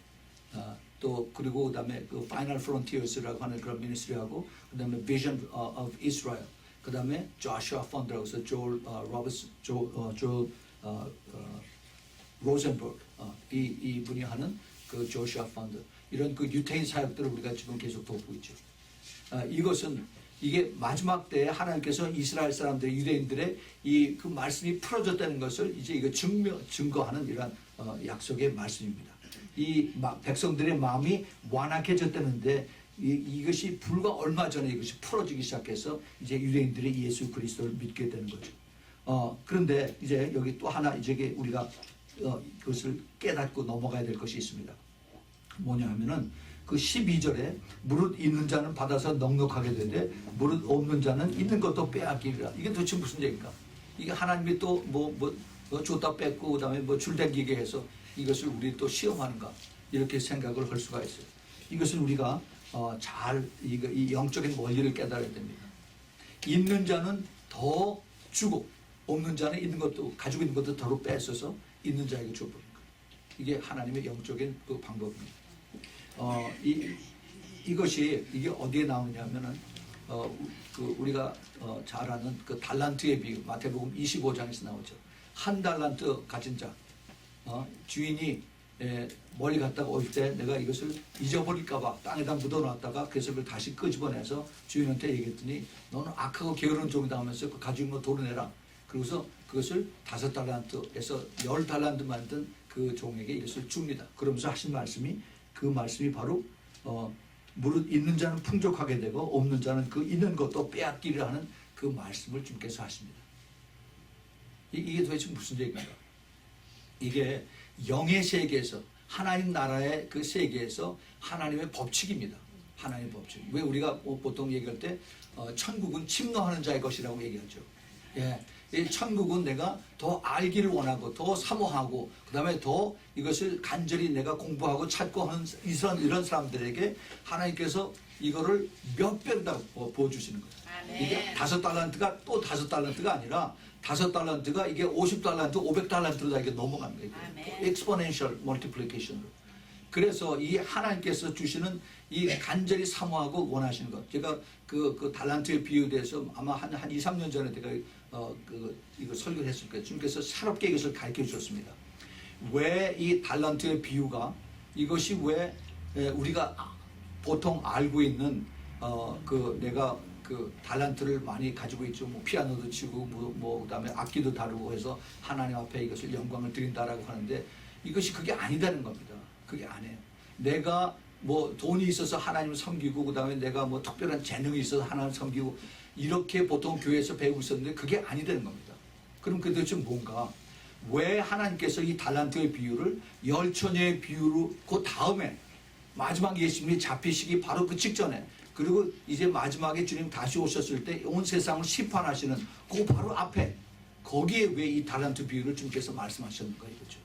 또 그리고 그다음에 Final Frontiers라고 하는 그런 미니스트리하고 그다음에 Vision of Israel, 그다음에 Joshua Fund라고 해서 조엘 로젠버그 이분이 하는 Joshua Fund 이런 유태인 사역들을 우리가 지금 계속 돕고 있죠. 이것은 이게 마지막 때에 하나님께서 이스라엘 사람들, 유대인들의 이 그 말씀이 풀어졌다는 것을 이제 이거 증거하는 이러한 약속의 말씀입니다. 이 백성들의 마음이 완악해졌다는데 이것이 불과 얼마 전에 이것이 풀어지기 시작해서 이제 유대인들이 예수 그리스도를 믿게 되는 거죠. 그런데 이제 여기 또 하나 이제 우리가 그것을 깨닫고 넘어가야 될 것이 있습니다. 뭐냐 하면은 그 12절에 무릇 있는 자는 받아서 넉넉하게 되되 무릇 없는 자는 있는 것도 빼앗기리라. 이게 도대체 무슨 얘기입니까? 이게 하나님이 또 줬다 뺏고 그다음에 줄당기게 해서 이것을 우리 또 시험하는가 이렇게 생각을 할 수가 있어요. 이것을 우리가 잘 이 영적인 원리를 깨달아야 됩니다. 있는 자는 더 주고 없는 자는 있는 것도 가지고 있는 것도 더로 뺏어서 있는 자에게 줘버린 거예요. 이게 하나님의 영적인 그 방법입니다. 이것이 이게 어디에 나오냐면은 우리가 잘 아는 그 달란트의 비유 마태복음 25장에서 나오죠. 한 달란트 가진 자 주인이 멀리 갔다가 올 때 내가 이것을 잊어버릴까봐 땅에다 묻어놨다가 그것을 다시 끄집어내서 주인한테 얘기했더니 너는 악하고 게으른 종이다 하면서 그 가지고 있는 거 도려내라. 그러고서 그것을 5달란트에서 10달란트 만든 그 종에게 이것을 줍니다. 그러면서 하신 말씀이 그 말씀이 바로 무릇 있는 자는 풍족하게 되고 없는 자는 그 있는 것도 빼앗기려 하는 그 말씀을 주께서 하십니다. 이게 도대체 무슨 얘기인가? 이게 영의 세계에서 하나님 나라의 그 세계에서 하나님의 법칙입니다. 하나님의 법칙. 왜 우리가 보통 얘기할 때 천국은 침노하는 자의 것이라고 얘기하죠. 예, 이 천국은 내가 더 알기를 원하고 더 사모하고 그 다음에 더 이것을 간절히 내가 공부하고 찾고 하는 이런 사람들에게 하나님께서 이거를 몇 배로 다 부어주시는 거예요. 이게 5달란트가 또 5달란트가 아니라 5달란트가 이게 50달란트, 500달란트로 다 이게 넘어가는 거예요. exponential multiplication으로. 그래서 이 하나님께서 주시는 이 간절히 사모하고 원하시는 것. 제가 그 달란트의 비유에 대해서 아마 한 2, 3년 전에 제가 이거 설교를 했을 거예요. 주님께서 새롭게 이것을 가르쳐 주셨습니다. 왜 이 달란트의 비유가 이것이 왜 우리가 보통 알고 있는 내가 그 달란트를 많이 가지고 있죠. 피아노도 치고 그다음에 악기도 다루고 해서 하나님 앞에 이것을 영광을 드린다라고 하는데 이것이 그게 아니다는 겁니다. 그게 아니에요. 내가 돈이 있어서 하나님을 섬기고 그다음에 내가 특별한 재능이 있어서 하나님을 섬기고 이렇게 보통 교회에서 배우고 있었는데 그게 아니다는 겁니다. 그럼 그 도대체 뭔가? 왜 하나님께서 이 달란트의 비유를 열처녀의 비유로 그 다음에 마지막 예수님이 잡히시기 바로 그 직전에 그리고 이제 마지막에 주님 다시 오셨을 때 온 세상을 심판하시는 그 바로 앞에 거기에 왜 이 달란트 비유를 주님께서 말씀하셨는가 이거죠.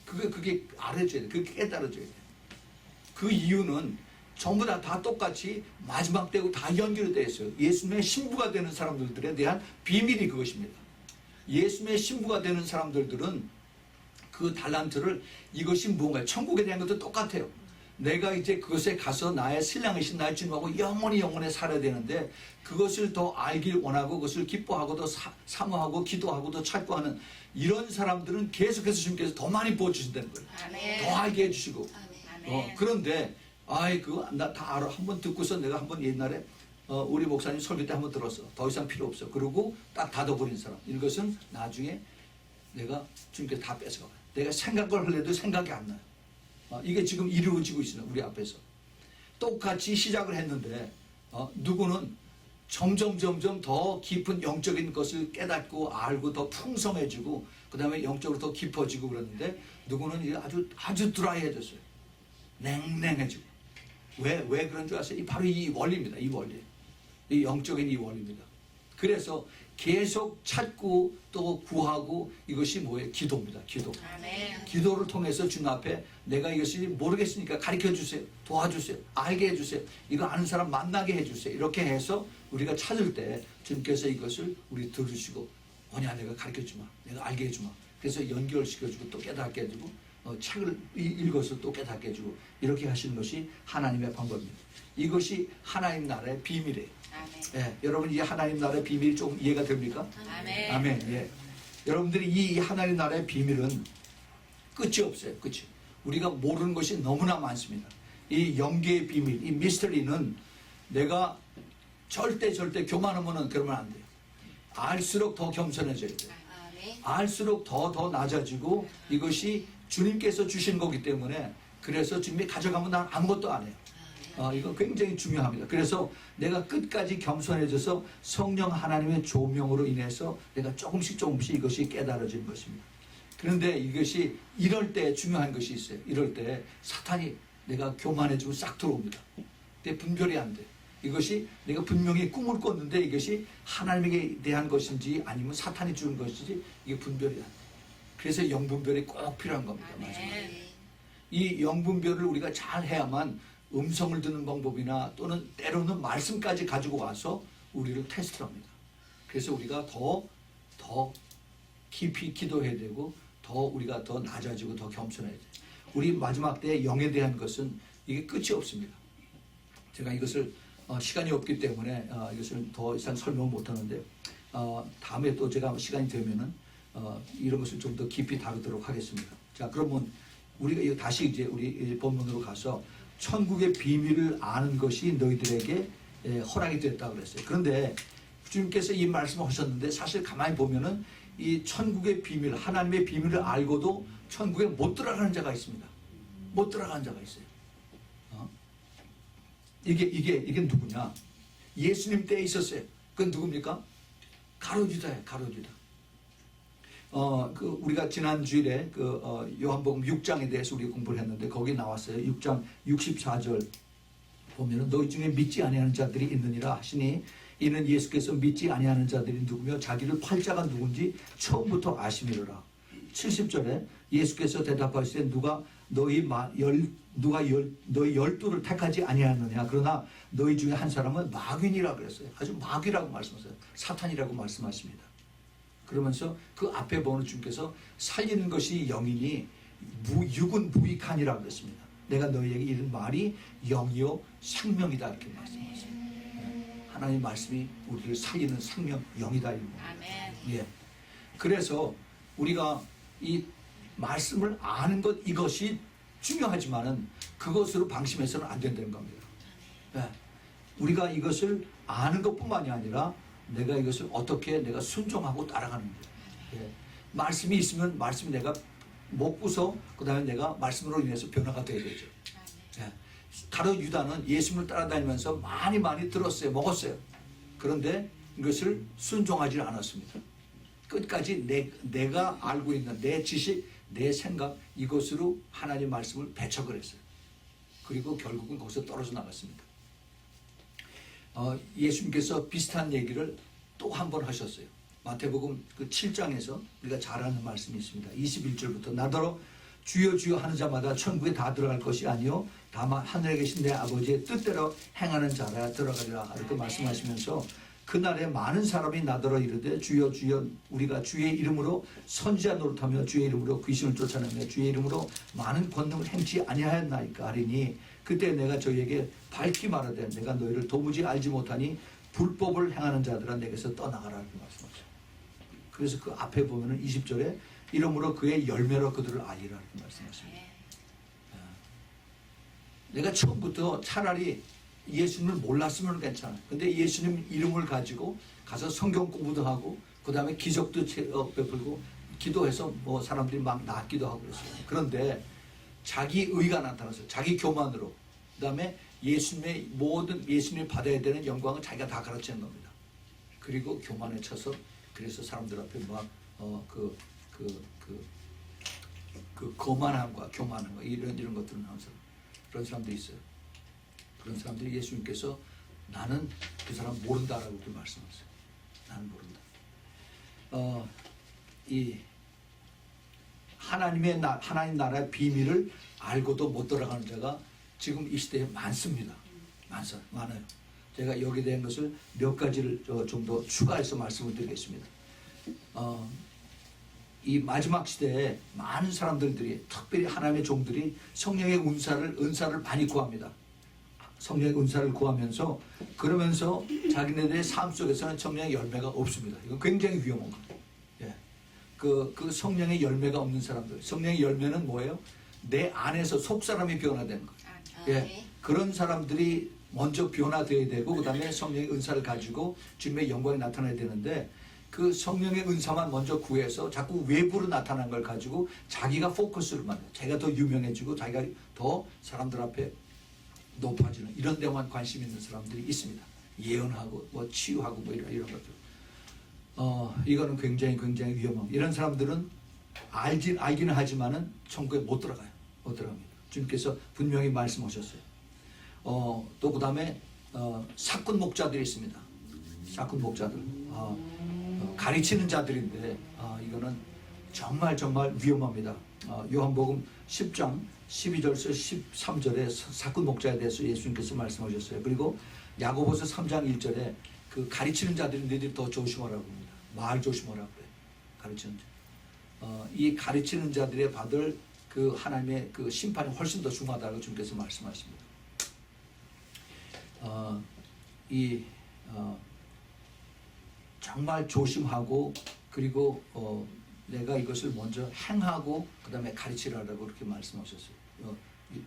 그게 알아줘야 돼. 그게 깨달아줘야 돼. 그 이유는 전부 다 똑같이 마지막 때고 다 연결되어 있어요. 예수님의 신부가 되는 사람들에 대한 비밀이 그것입니다. 예수님의 신부가 되는 사람들은 그 달란트를 이것이 뭔가요? 천국에 대한 것도 똑같아요. 내가 이제 그것에 가서 나의 신랑이신 나의 주님하고 영원히 살아야 되는데 그것을 더 알길 원하고 그것을 기뻐하고 더 사모하고 기도하고 더 찾고 하는 이런 사람들은 계속해서 주님께서 더 많이 부어주신다는 거예요. 아멘. 더 알게 해주시고. 아멘. 그런데 그거 나 다 알아. 한번 듣고서 내가 한번 옛날에 우리 목사님 설교 때 한번 들었어. 더 이상 필요 없어. 그러고 딱 닫아버린 사람. 이것은 나중에 내가 주님께 다 뺏어가요. 내가 생각을 하려도 생각이 안 나요. 이게 지금 이루어지고 있어요. 우리 앞에서. 똑같이 시작을 했는데 누구는 점점 더 깊은 영적인 것을 깨닫고 알고 더 풍성해지고 그 다음에 영적으로 더 깊어지고 그러는데 누구는 이제 아주 드라이해졌어요. 냉랭해지고. 왜 그런 줄 아세요? 바로 이 원리입니다. 이 원리. 이 영적인 이 원리입니다. 그래서 계속 찾고 또 구하고 이것이 뭐예요? 기도입니다. 기도. 아멘. 기도를 통해서 주님 앞에 내가 이것이 모르겠으니까 가르쳐 주세요. 도와주세요. 알게 해주세요. 이거 아는 사람 만나게 해주세요. 이렇게 해서 우리가 찾을 때 주님께서 이것을 우리 들으시고 뭐냐 내가 가르쳐 주마. 내가 알게 해주마. 그래서 연결시켜주고 또 깨닫게 해주고 책을 읽어서 또 깨닫게 해주고 이렇게 하시는 것이 하나님의 방법입니다. 이것이 하나님 나라의 비밀이에요. 아멘. 예, 여러분 이 하나님 나라의 비밀이 좀 이해가 됩니까? 아멘. 아멘. 예. 여러분들이 이 하나님 나라의 비밀은 끝이 없어요. 끝이. 우리가 모르는 것이 너무나 많습니다. 이 영계의 비밀, 이 미스터리는 내가 절대 교만하면은 그러면 안 돼요. 알수록 더 겸손해져야 돼요. 아멘. 알수록 더 낮아지고 이것이 주님께서 주신 거기 때문에 그래서 주님이 가져가면 난 아무것도 안 해요. 이거 굉장히 중요합니다. 그래서 내가 끝까지 겸손해져서 성령 하나님의 조명으로 인해서 내가 조금씩 이것이 깨달아지는 것입니다. 그런데 이것이 이럴 때 중요한 것이 있어요. 이럴 때 사탄이 내가 교만해지고 싹 들어옵니다. 근데 분별이 안 돼. 이것이 내가 분명히 꿈을 꿨는데 이것이 하나님에게 대한 것인지 아니면 사탄이 주는 것인지 이게 분별이 안 돼. 그래서 영분별이 꼭 필요한 겁니다. 아멘. 이 영분별을 우리가 잘 해야만 음성을 듣는 방법이나 또는 때로는 말씀까지 가지고 와서 우리를 테스트합니다. 그래서 우리가 더 깊이 기도해야 되고 우리가 더 낮아지고 더 겸손해야 돼요. 우리 마지막 때의 영에 대한 것은 이게 끝이 없습니다. 제가 이것을 시간이 없기 때문에 이것을 더 이상 설명 못하는데 다음에 또 제가 시간이 되면은 이런 것을 좀 더 깊이 다루도록 하겠습니다. 자, 그러면 우리가 다시 이제 우리 본문으로 가서 천국의 비밀을 아는 것이 너희들에게 허락이 됐다고 그랬어요. 그런데 주님께서 이 말씀을 하셨는데 사실 가만히 보면은 이 천국의 비밀, 하나님의 비밀을 알고도 천국에 못 들어가는 자가 있습니다. 못 들어가는 자가 있어요. 이게 누구냐? 예수님 때에 있었어요. 그건 누굽니까? 가룟유다예요. 가룟유다. 우리가 지난 주일에 요한복음 6장에 대해서 우리 공부를 했는데 거기 나왔어요. 6장 64절 보면은 너희 중에 믿지 아니하는 자들이 있느니라 하시니 이는 예수께서 믿지 아니하는 자들이 누구며 자기를 팔자가 누군지 처음부터 아심이로라. 70절에 예수께서 대답하시되 너희 12를 택하지 아니하느냐 그러나 너희 중에 한 사람은 마귀니라 그랬어요. 아주 마귀라고 말씀하세요. 사탄이라고 말씀하십니다. 그러면서 그 앞에 보는 주님께서 살리는 것이 영이니 육은 무익하니라 그랬습니다. 내가 너희에게 이른 말이 영이요 생명이다 이렇게 말씀하세요. 하나님 말씀이 우리를 살리는 생명 영이다. 아멘. 예. 그래서 우리가 이 말씀을 아는 것 이것이 중요하지만은 그것으로 방심해서는 안 된다는 겁니다. 예. 우리가 이것을 아는 것뿐만이 아니라 내가 이것을 어떻게 내가 순종하고 따라가는지. 예. 말씀이 있으면 말씀이 내가 먹고서 그 다음에 내가 말씀으로 인해서 변화가 돼야 되죠. 예. 가룟 유다는 예수님을 따라다니면서 많이 들었어요. 먹었어요. 그런데 이것을 순종하지 않았습니다. 끝까지 내가 알고 있는 내 지식, 내 생각 이것으로 하나님 말씀을 배척을 했어요. 그리고 결국은 거기서 떨어져 나갔습니다. 예수님께서 비슷한 얘기를 또 한 번 하셨어요. 마태복음 7장에서 우리가 잘 아는 말씀이 있습니다. 21절부터 나더러 주여 주여 하는 자마다 천국에 다 들어갈 것이 아니요 다만 하늘에 계신 내 아버지의 뜻대로 행하는 자라 들어가리라 이렇게 말씀하시면서 그날에 많은 사람이 나더러 이르되 주여 주여 우리가 주의 이름으로 선지자 노릇하며 주의 이름으로 귀신을 쫓아내며 주의 이름으로 많은 권능을 행치 아니하였나이까 하리니 그때 내가 저희에게 밝히 말하되 내가 너희를 도무지 알지 못하니 불법을 행하는 자들아 내게서 떠나가라 이렇게 말씀하죠. 그래서 그 앞에 보면은 20절에 이러므로 그의 열매로 그들을 알리라 이렇게 말씀하십니다. 내가 처음부터 차라리 예수님을 몰랐으면 괜찮아요. 근데 예수님 이름을 가지고 가서 성경 공부도 하고 그 다음에 기적도 베풀고 기도해서 뭐 사람들이 막 낫기도 하고 그랬어요. 그런데 자기 의가 나타났어요. 자기 교만으로. 그 다음에 예수님의 모든 예수님이 받아야 되는 영광을 자기가 다 가르치는 겁니다. 그리고 교만에 쳐서 그래서 사람들 앞에 막 거만함과 교만함과 이런 것들은 항상 그런 사람들이 있어요. 그런 사람들이 예수님께서 나는 그 사람 모른다라고 그 말씀하세요. 나는 모른다. 이 하나님 나라의 비밀을 알고도 못 들어가는 자가 지금 이 시대에 많습니다. 많아요. 제가 여기에 대한 것을 몇 가지를 좀 더 추가해서 말씀을 드리겠습니다. 이 마지막 시대에 많은 사람들이 특별히 하나님의 종들이 성령의 은사를 많이 구합니다. 성령의 은사를 구하면서 그러면서 자기네들의 삶 속에서는 성령의 열매가 없습니다. 이건 굉장히 위험한 거예요. 예. 그 성령의 열매가 없는 사람들. 성령의 열매는 뭐예요? 내 안에서 속사람이 변화되는 거예요. 예. 그런 사람들이 먼저 변화되어야 되고 그 다음에 성령의 은사를 가지고 주님의 영광이 나타나야 되는데 그 성령의 은사만 먼저 구해서 자꾸 외부로 나타난 걸 가지고 자기가 포커스를 만들어 자기가 더 유명해지고 자기가 더 사람들 앞에 높아지는 이런 데만 관심 있는 사람들이 있습니다. 예언하고 뭐 치유하고 뭐 이런 것들. 이거는 굉장히 위험합니다. 이런 사람들은 알기는 하지만은 천국에 못 들어가요. 못 들어갑니다. 주님께서 분명히 말씀하셨어요. 또 그 다음에 사꾼 목자들이 있습니다. 사꾼 목자들. 가르치는 자들인데 이거는 정말 위험합니다. 요한복음 10장 12절에서 13절에 사꾼 목자에 대해서 예수님께서 말씀하셨어요. 그리고 야고보서 3장 1절에 그 가르치는 자들이 너희들이 더 조심하라고 합니다. 말 조심하라고 그래요. 가르치는 자. 이 가르치는 자들의 받을 그 하나님의 그 심판이 훨씬 더 중하다고 주님께서 말씀하십니다. 정말 조심하고 그리고 내가 이것을 먼저 행하고 그 다음에 가르치라고 그렇게 말씀하셨어요.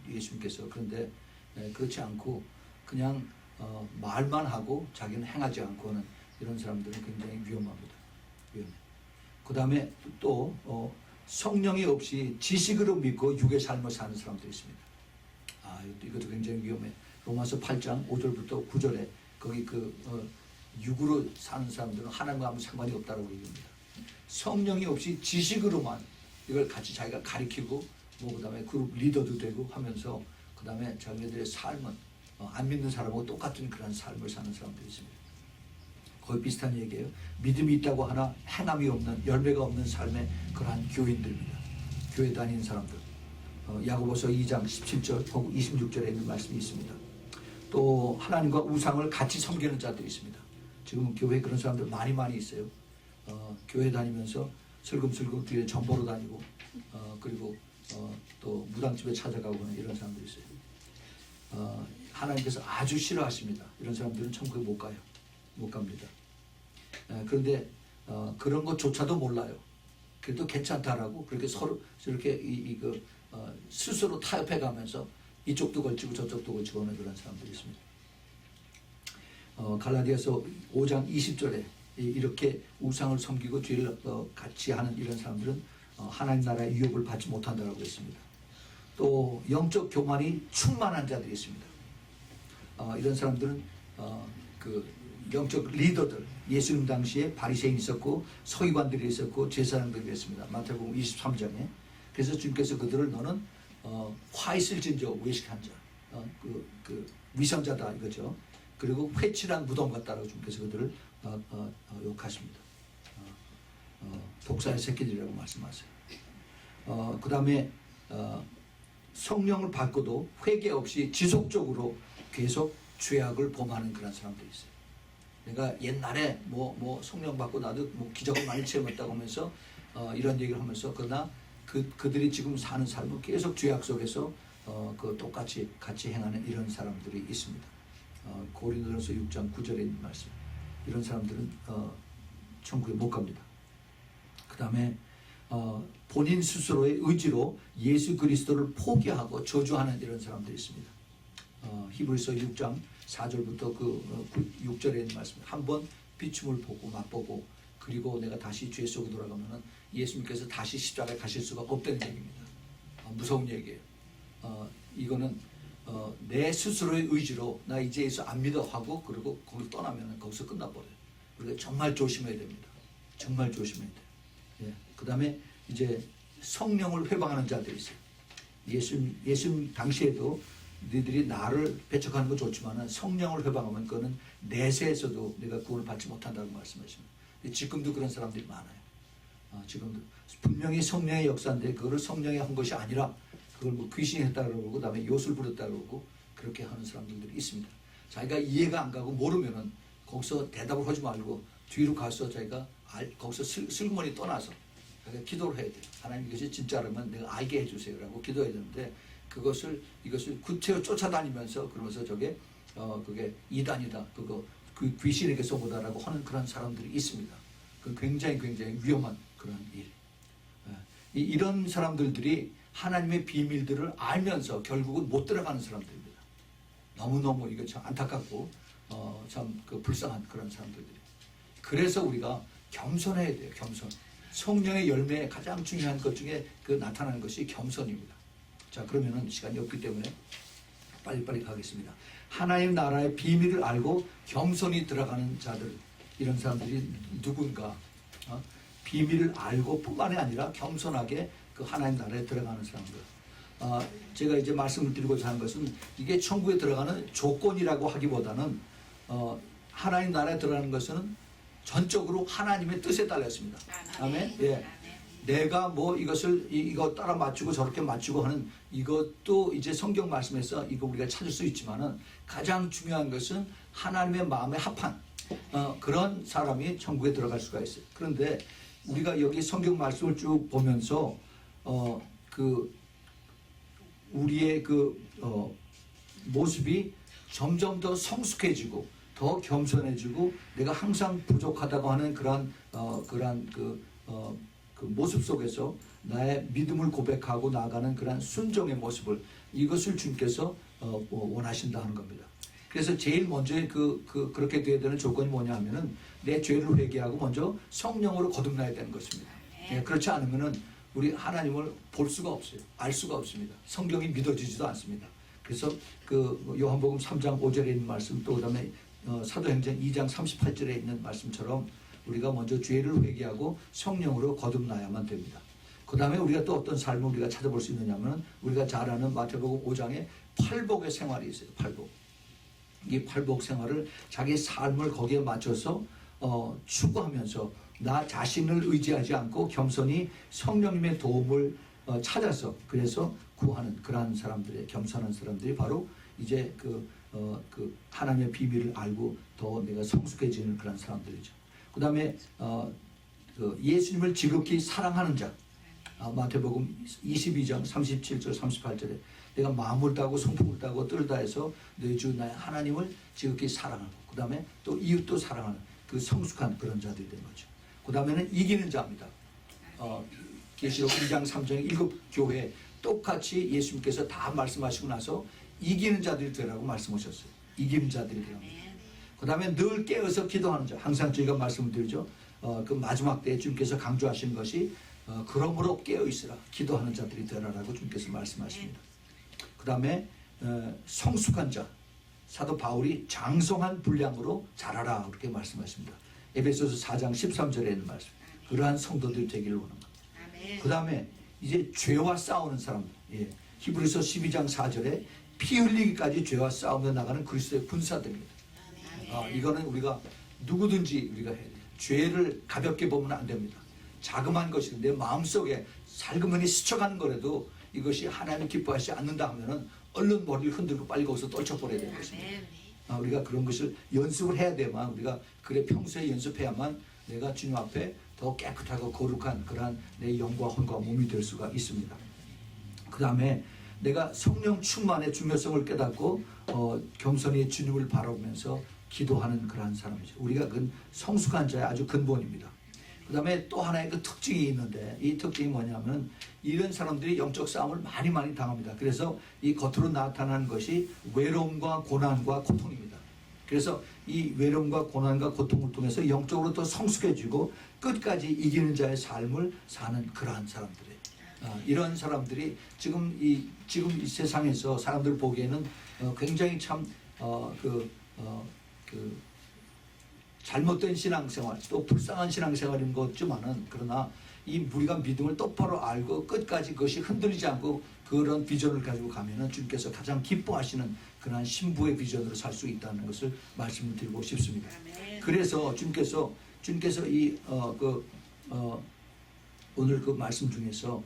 예수님께서. 그런데 그렇지 않고 그냥 말만 하고 자기는 행하지 않고 하는 이런 사람들은 굉장히 위험합니다. 위험해. 그 다음에 또 성령이 없이 지식으로 믿고 육의 삶을 사는 사람들이 있습니다. 이것도 굉장히 위험해. 로마서 8장 5절부터 9절에 거기 육으로 사는 사람들은 하나님과 아무 상관이 없다고 얘기합니다. 성령이 없이 지식으로만 이걸 같이 자기가 가리키고 뭐 그다음에 그룹 리더도 되고 하면서 그다음에 자기들의 삶은 안 믿는 사람하고 똑같은 그런 삶을 사는 사람들이 있습니다. 거의 비슷한 얘기예요. 믿음이 있다고 하나 행함이 없는 열매가 없는 삶의 그러한 교인들입니다. 교회 다니는 사람들. 야고보서 2장 17절 혹은 26절에 있는 말씀이 있습니다. 또 하나님과 우상을 같이 섬기는 자들이 있습니다. 지금 교회에 그런 사람들 많이 있어요. 교회 다니면서 슬금슬금 뒤에 전보로 다니고 그리고 또 무당집에 찾아가고 하는 이런 사람들이 있어요. 하나님께서 아주 싫어하십니다. 이런 사람들은 천국에 못 가요. 못 갑니다. 그런데 그런 것조차도 몰라요. 그래도 괜찮다라고 그렇게 서로 이렇게 스스로 타협해 가면서 이쪽도 걸치고 저쪽도 걸치고 하는 그런 사람들이 있습니다. 갈라디아서 5장 20절에 이렇게 우상을 섬기고 죄를 같이 하는 이런 사람들은 하나님 나라의 유업을 받지 못한다고 했습니다. 또 영적 교만이 충만한 자들이 있습니다. 이런 사람들은 그 영적 리더들, 예수님 당시에 바리새인이 있었고 서기관들이 있었고 제사장들이 있습니다. 마태복음 23장에. 그래서 주님께서 그들을 너는 화 있을진저 외식한 자, 위선자다 이거죠. 그리고 회칠한 무덤 같다라고 주님께서 그들을 욕하십니다. 독사의 새끼들이라고 말씀하세요. 그 다음에 성령을 받고도 회개 없이 지속적으로 계속 죄악을 범하는 그런 사람들이 있어요. 내가 옛날에 뭐 성령 받고 나도 뭐 기적을 많이 체험했다고 하면서 이런 얘기를 하면서 그러나 그들이 지금 사는 삶은 계속 죄악 속에서 똑같이 같이 행하는 이런 사람들이 있습니다. 고린도전서 6장 9절에 있는 말씀. 이런 사람들은 천국에 못 갑니다. 그 다음에 본인 스스로의 의지로 예수 그리스도를 포기하고 저주하는 이런 사람들이 있습니다. 히브리서 6장 4절부터 6절에 있는 말씀. 한번 비춤을 보고 맛보고 그리고 내가 다시 죄 속으로 돌아가면은 예수님께서 다시 십자가에 가실 수가 없다는 얘기입니다. 무서운 얘기예요. 이거는 내 스스로의 의지로 나 이제 예수 안 믿어 하고 그리고 거기 떠나면 거기서 끝나버려요. 우리가 정말 조심해야 됩니다. 정말 조심해야 돼요. 예. 그 다음에 이제 성령을 회방하는 자들이 있어요. 예수님 당시에도 너희들이 나를 배척하는 건 좋지만 성령을 회방하면 그거는 내세에서도 내가 구원을 받지 못한다고 말씀하십니다. 지금도 그런 사람들이 많아요. 지금도 분명히 성령의 역사인데 그거를 성령이 한 것이 아니라 그걸 뭐 귀신이 했다고 그러고 그다음에 요술 부렸다고 그러고 그렇게 하는 사람들이 있습니다. 자기가 이해가 안 가고 모르면은 거기서 대답을 하지 말고 뒤로 가서 자기가 거기서 슬그머니 떠나서 자기가 기도를 해야 돼요. 하나님 이것이 진짜라면 내가 알게 해주세요라고 기도해야 되는데 이것을 구체로 쫓아다니면서 그러면서 그게 이단이다 그 귀신에게서 보다라고 하는 그런 사람들이 있습니다. 그 굉장히 위험한 그런 일. 이런 사람들이 하나님의 비밀들을 알면서 결국은 못 들어가는 사람들입니다. 너무너무 이거 참 안타깝고 참 그 불쌍한 그런 사람들이. 그래서 우리가 겸손해야 돼요. 겸손. 성령의 열매의 가장 중요한 것 중에 그 나타나는 것이 겸손입니다. 자, 그러면은 시간이 없기 때문에 빨리빨리 가겠습니다. 하나님 나라의 비밀을 알고 겸손히 들어가는 자들, 이런 사람들이 누군가, 비밀을 알고 뿐만이 아니라 겸손하게 그 하나님 나라에 들어가는 사람들. 제가 이제 말씀을 드리고자 하는 것은 이게 천국에 들어가는 조건이라고 하기보다는 하나님 나라에 들어가는 것은 전적으로 하나님의 뜻에 달렸습니다. 아멘. 예. 내가 뭐 이거 따라 맞추고 저렇게 맞추고 하는 이것도 이제 성경 말씀에서 이거 우리가 찾을 수 있지만은 가장 중요한 것은 하나님의 마음에 합한 그런 사람이 천국에 들어갈 수가 있어요. 그런데 우리가 여기 성경 말씀을 쭉 보면서 우리의 모습이 점점 더 성숙해지고 더 겸손해지고 내가 항상 부족하다고 하는 그러한 그 모습 속에서 나의 믿음을 고백하고 나아가는 그러한 순종의 모습을, 이것을 주님께서 원하신다 하는 겁니다. 그래서 제일 먼저 그렇게 돼야 되는 조건이 뭐냐 하면은 내 죄를 회개하고 먼저 성령으로 거듭나야 되는 것입니다. 예, 그렇지 않으면은 우리 하나님을 볼 수가 없어요. 알 수가 없습니다. 성경이 믿어지지도 않습니다. 그래서 요한복음 3장 5절에 있는 말씀, 또 그다음에 사도행전 2장 38절에 있는 말씀처럼 우리가 먼저 죄를 회개하고 성령으로 거듭나야만 됩니다. 그 다음에 우리가 또 어떤 삶을 우리가 찾아볼 수 있느냐면 우리가 잘 아는 마태복음 5장에 팔복의 생활이 있어요. 팔복. 이 팔복 생활을 자기 삶을 거기에 맞춰서 추구하면서 나 자신을 의지하지 않고 겸손히 성령님의 도움을 찾아서 그래서 구하는 그러한 사람들의, 겸손한 사람들이 바로 이제 하나님의 비밀을 알고 더 내가 성숙해지는 그런 사람들이죠. 그 다음에 예수님을 지극히 사랑하는 자, 마태복음 22장 37절 38절에 내가 마음을 다하고 성품을 다하고 뜰 다해서 너희 주 나의 하나님을 지극히 사랑하고, 그 다음에 또 이웃도 사랑하는 그 성숙한 그런 자들이 된 거죠. 그 다음에는 이기는 자입니다. 계시록 2장 3장 7교회 똑같이 예수님께서 다 말씀하시고 나서 이기는 자들이 되라고 말씀하셨어요. 이기는 자들이 되랍니다. 그 다음에 늘 깨어서 기도하는 자. 항상 저희가 말씀을 드리죠. 그 마지막 때에 주님께서 강조하신 것이 그러므로 깨어있으라, 기도하는 자들이 되라라고 주님께서 말씀하십니다. 그 다음에 성숙한 자. 사도 바울이 장성한 분량으로 자라라 그렇게 말씀하십니다. 에베소서 4장 13절에 있는 말씀. 그러한 성도들이 되기를 원합니다. 그 다음에 이제 죄와 싸우는 사람들. 예. 히브리서 12장 4절에 피 흘리기까지 죄와 싸우며 나가는 그리스도의 군사들입니다. 이거는 우리가 누구든지 우리가 해야 돼요. 죄를 가볍게 보면 안 됩니다. 자그마한 것이 내 마음속에 살그머니 스쳐가는 거라도 이것이 하나님 기뻐하지 않는다 하면은 얼른 머리를 흔들고 빨리 거기서 떨쳐버려야 되는 것입니다. 우리가 그런 것을 연습을 해야 되만, 우리가 그래 평소에 연습해야만 내가 주님 앞에 더 깨끗하고 거룩한 그러한 내 영과 혼과 몸이 될 수가 있습니다. 그 다음에 내가 성령 충만의 중요성을 깨닫고 겸손히 주님을 바라보면서 기도하는 그러한 사람이죠. 우리가 그 성숙한 자의 아주 근본입니다. 그 다음에 또 하나의 그 특징이 있는데, 이 특징이 뭐냐면 이런 사람들이 영적 싸움을 많이 당합니다. 그래서 이 겉으로 나타나는 것이 외로움과 고난과 고통입니다. 그래서 이 외로움과 고난과 고통을 통해서 영적으로 더 성숙해지고 끝까지 이기는 자의 삶을 사는 그러한 사람들이에요. 이런 사람들이 지금 이 세상에서 사람들 보기에는 굉장히 참 잘못된 신앙생활, 또 불쌍한 신앙생활인 것지만은, 그러나 이 우리가 믿음을 똑바로 알고 끝까지 그것이 흔들리지 않고 그런 비전을 가지고 가면은 주님께서 가장 기뻐하시는 그러한 신부의 비전으로 살 수 있다는 것을 말씀을 드리고 싶습니다. 그래서 주님께서 오늘 그 말씀 중에서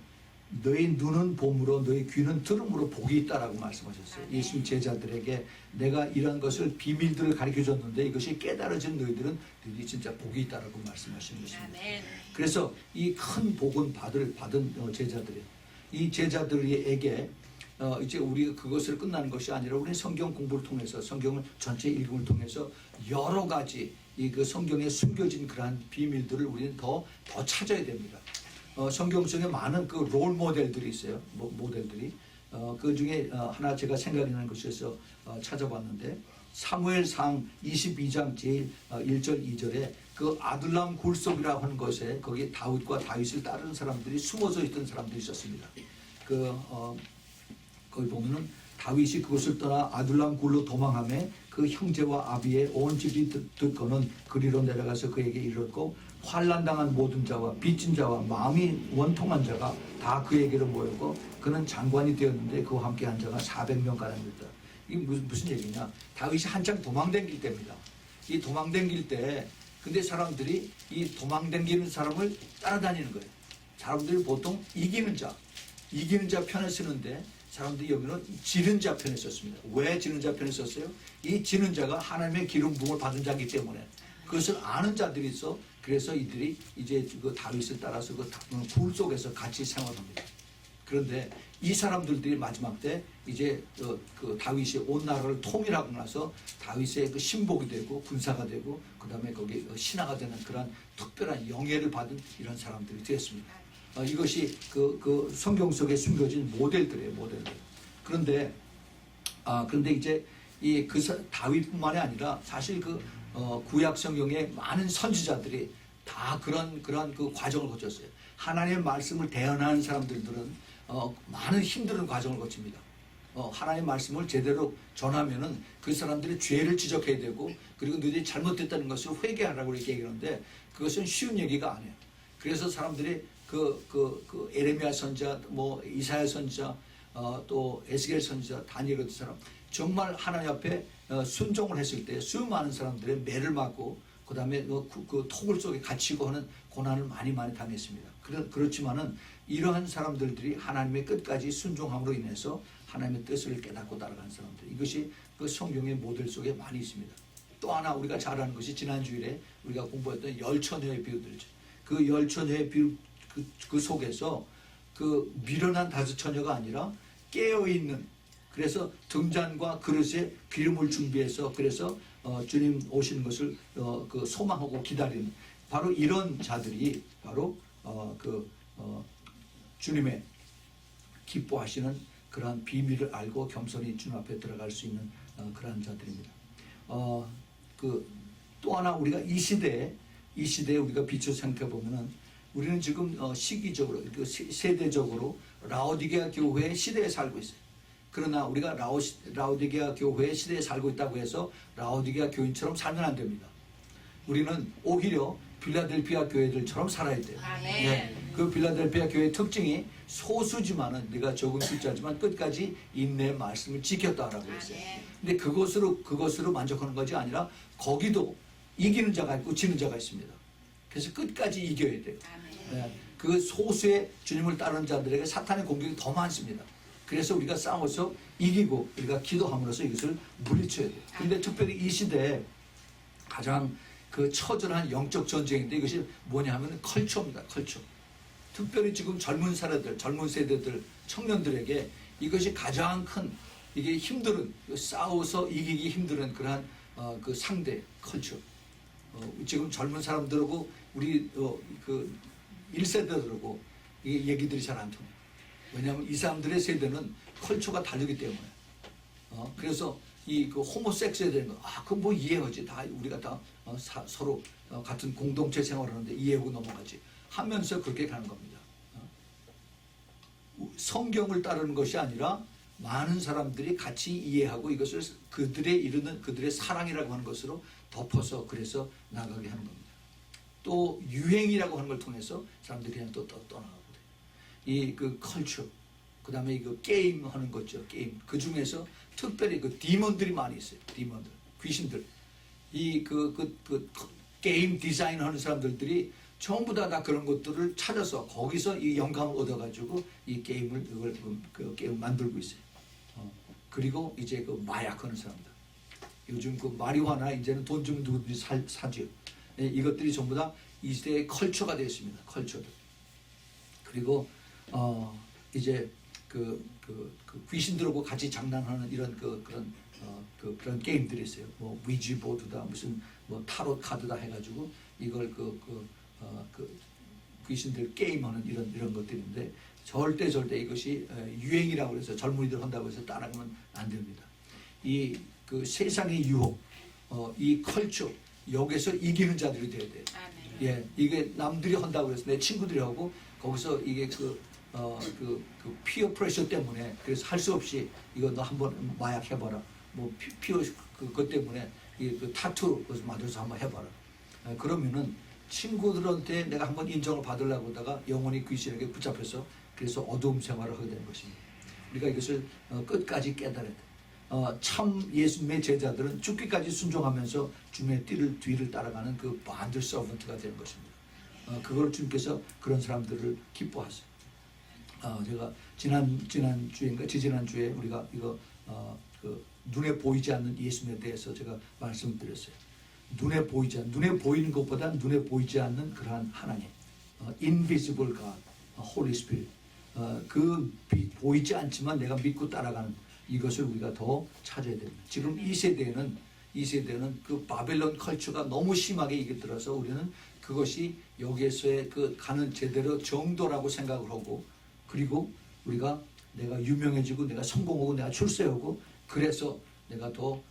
너희 눈은 봄으로 너희 귀는 들음으로 복이 있다라고 말씀하셨어요. 예수님 제자들에게 내가 이런 것을 비밀들을 가르쳐줬는데 이것이 깨달아진 너희들이 진짜 복이 있다라고 말씀하시는 것입니다. 그래서 이 큰 복은 받은 제자들이, 이 제자들에게 이제 우리가 그것을 끝나는 것이 아니라 우리 성경 공부를 통해서, 성경을 전체 읽음을 통해서 여러 가지 그 성경에 숨겨진 그러한 비밀들을 우리는 더 찾아야 됩니다. 성경 속에 많은 그 롤 모델들이 있어요. 모델들이. 그 중에 하나 제가 생각이 나는 것에서 찾아봤는데 사무엘상 22장 제일 1절 2절에 그 아둘람 굴속이라고 하는 것에 거기 다윗과 다윗을 따르는 사람들이 숨어서 있던 사람들이 있었습니다. 거기 보면은 다윗이 그것을 떠나 아둘람 굴로 도망하며 그 형제와 아비의 온 집이 듣고는 그리로 내려가서 그에게 이르렀고 환난당한 모든 자와 빚진 자와 마음이 원통한 자가 다 그에게로 모였고 그는 장관이 되었는데 그와 함께 한 자가 400명가량이었다. 이게 무슨 얘기냐? 다윗이 한창 도망댕길 때입니다. 이 도망댕길 때 근데 사람들이 이 도망댕기는 사람을 따라다니는 거예요. 사람들이 보통 이기는 자 편을 쓰는데 사람들이 여기는 지는 자 편에 썼습니다. 왜 지는 자 편에 썼어요? 이 지는 자가 하나님의 기름 부음을 받은 자이기 때문에 그것을 아는 자들이 있어. 그래서 이들이 이제 그 다윗을 따라서 그 굴 속에서 같이 생활합니다. 그런데 이 사람들이 마지막 때 이제 그 다윗이 온 나라를 통일하고 나서 다윗의 그 신복이 되고 군사가 되고 그 다음에 거기 신하가 되는 그런 특별한 영예를 받은 이런 사람들이 되었습니다. 이것이 그 성경 속에 숨겨진 모델들이에요, 모델들. 그런데 이제 다윗뿐만이 아니라 사실 구약 성경의 많은 선지자들이 다 그런 그 과정을 거쳤어요. 하나님의 말씀을 대언하는 사람들은 많은 힘든 과정을 거칩니다. 하나님의 말씀을 제대로 전하면은 그 사람들이 죄를 지적해야 되고 그리고 너희들이 잘못됐다는 것을 회개하라고 이렇게 얘기하는데 그것은 쉬운 얘기가 아니에요. 그래서 사람들이 그 에레미야 선지자, 뭐 이사야 선지자, 또 에스겔 선지자, 다니엘 같은 사람 정말 하나님 앞에 순종을 했을 때 수많은 사람들의 매를 맞고 그 다음에 그 토굴 속에 갇히고 하는 고난을 많이 당했습니다. 그렇지만은 이러한 사람들이 하나님의 끝까지 순종함으로 인해서 하나님의 뜻을 깨닫고 따라가는 사람들, 이것이 그 성경의 모델 속에 많이 있습니다. 또 하나 우리가 잘 아는 것이 지난 주일에 우리가 공부했던 열처녀의 비유들이죠. 그 열처녀의 비유 그 속에서 그 미련한 5처녀가 아니라 깨어있는, 그래서 등잔과 그릇에 기름을 준비해서 그래서 주님 오시는 것을 그 소망하고 기다리는 바로 이런 자들이 바로 주님의 기뻐하시는 그러한 비밀을 알고 겸손히 주님 앞에 들어갈 수 있는 그러한 자들입니다. 또 하나 우리가 이 시대에 우리가 비춰 생각해 보면은 우리는 지금 시기적으로 세대적으로 라오디게아 교회의 시대에 살고 있어요. 그러나 우리가 라오디게아 교회의 시대에 살고 있다고 해서 라오디게아 교인처럼 살면 안 됩니다. 우리는 오히려 빌라델피아 교회들처럼 살아야 돼요. 네. 그 빌라델피아 교회의 특징이 소수지만은 네가 적은 숫자지만 끝까지 인내의 말씀을 지켰다라고 했어요. 근데 그것으로 만족하는 것이 아니라 거기도 이기는 자가 있고 지는 자가 있습니다. 그래서 끝까지 이겨야 돼요. 네. 그 소수의 주님을 따르는 자들에게 사탄의 공격이 더 많습니다. 그래서 우리가 싸워서 이기고 우리가 기도함으로써 이것을 물리쳐야 돼요. 그런데 특별히 이 시대에 가장 그 처절한 영적 전쟁인데 이것이 뭐냐 하면 컬처입니다. 컬처. 특별히 지금 젊은 세대들, 청년들에게 이것이 가장 큰 이게 힘든 싸워서 이기기 힘든 그러한 그 상대 컬처. 지금 젊은 사람들하고 우리 그 1세대들하고 이 얘기들이 잘 안 통해요. 왜냐하면 이 사람들의 세대는 컬처가 다르기 때문에. 그래서 그 호모섹스에 대한 거, 그건 뭐 이해하지. 다 우리가 다 서로 같은 공동체 생활을 하는데 이해하고 넘어가지. 하면서 그렇게 가는 겁니다. 성경을 따르는 것이 아니라 많은 사람들이 같이 이해하고 이것을 그들의 사랑이라고 하는 것으로 덮어서 그래서 나가게 하는 겁니다. 또 유행이라고 하는 걸 통해서 사람들이 그냥 또 떠나가고 이 그 컬처, 그 다음에 그 게임 하는 거죠. 게임. 그 중에서 특별히 그 디몬들이 많이 있어요. 디몬들, 귀신들. 게임 디자인 하는 사람들이 전부 다 그런 것들을 찾아서 거기서 이 영감을 얻어가지고 이 게임을, 그 게임을 만들고 있어요. 그리고 이제 그 마약 하는 사람들. 요즘 그 마리화나 이제는 돈 주면 누구든지 사죠. 이것들이 전부 다 이 시대의 컬처가 되었습니다. 컬처들. 그리고 이제 그 귀신들하고 같이 장난하는 이런 그런 게임들이 있어요. 뭐 위지보드다 무슨 뭐 타로 카드다 해가지고 이걸 귀신들 게임하는 이런 것들인데 절대 이것이 유행이라고 해서 젊은이들 한다고 해서 따라가면 안 됩니다. 이 그 세상의 유혹, 이 컬처 여기서 이기는 자들이 돼야 돼요. 예, 이게 남들이 한다고 해서 내 친구들이 하고 거기서 이게 그 피어 프레셔 때문에 그래서 할 수 없이 이거 너 한번 마약 해봐라. 뭐 피어 그것 때문에 그 타투 그것을 맞아서 한번 해봐라. 그러면은 친구들한테 내가 한번 인정을 받으려고 하다가 영원히 귀신에게 붙잡혀서 그래서 어두움 생활을 하게 되는 것입니다. 우리가 이것을 끝까지 깨달아야 돼. 참 예수님의 제자들은 죽기까지 순종하면서 주님의 뒤를 따라가는 그 반들 서번트가 되는 것입니다. 그걸 주님께서 그런 사람들을 기뻐하세요. 제가 지난주인가 지지난주에 우리가 이거 그 눈에 보이지 않는 예수님에 대해서 제가 말씀드렸어요. 눈에 보이는 것보다 눈에 보이지 않는 그러한 하나님, invisible God, Holy Spirit, 보이지 않지만 내가 믿고 따라가는 이것을 우리가 더 찾아야 됩니다. 지금 이 세대는 그 바벨론 컬처가 너무 심하게 이게 들어서 우리는 그것이 여기에서의 그 가는 제대로 정도라고 생각을 하고, 그리고 우리가 내가 유명해지고 내가 성공하고 내가 출세하고 그래서 내가 더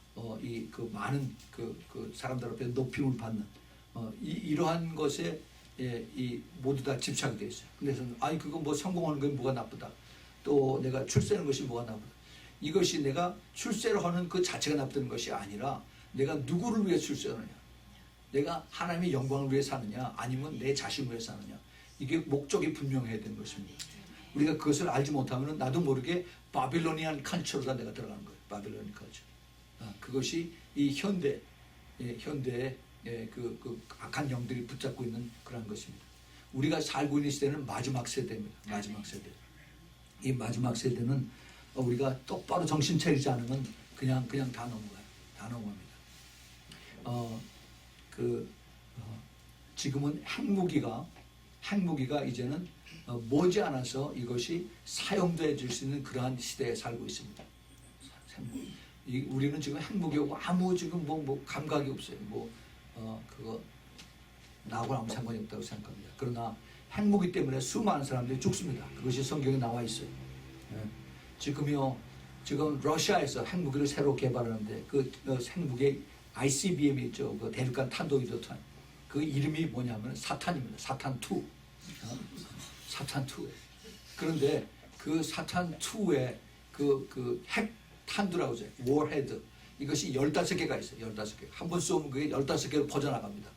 그 많은 그 사람들 앞에 높임을 받는 이러한 것에 이 모두 다 집착이 되어 있어요. 그래서 그거 뭐 성공하는 건 뭐가 나쁘다. 또 내가 출세하는 것이 뭐가 나쁘다. 이것이 내가 출세를 하는 그 자체가 나쁘다는 것이 아니라 내가 누구를 위해 출세하느냐. 내가 하나님의 영광을 위해 사느냐 아니면 내 자신을 위해 사느냐. 이게 목적이 분명해야 되는 것입니다. 우리가 그것을 알지 못하면 나도 모르게 바빌로니안 컬처로다 내가 들어가는 거예요. 바빌로니안 컬처. 그것이 이 현대의 그 악한 영들이 붙잡고 있는 그런 것입니다. 우리가 살고 있는 시대는 마지막 세대입니다. 마지막 세대. 이 마지막 세대는 우리가 똑바로 정신 차리지 않으면 그냥 다 넘어가요. 다 넘어갑니다. 지금은 핵무기가 이제는 머지않아서 이것이 사용되어질 수 있는 그러한 시대에 살고 있습니다. 우리는 지금 핵무기하고 아무 지금 뭐 감각이 없어요. 그거 나하고 아무 상관이 없다고 생각합니다. 그러나 핵무기 때문에 수많은 사람들이 죽습니다. 그것이 성경에 나와 있어요. 지금 러시아에서 핵무기를 새로 개발하는데 그 핵무기의 ICBM이 있죠. 그 대륙간 탄도미사일. 그 이름이 뭐냐면 사탄입니다. 사탄2. 사탄2. 그런데 그 사탄2의 그 핵 탄두라고 하죠. 워헤드. 이것이 15개가 있어요. 15개. 한 번 쏘면 그게 15개로 퍼져나갑니다.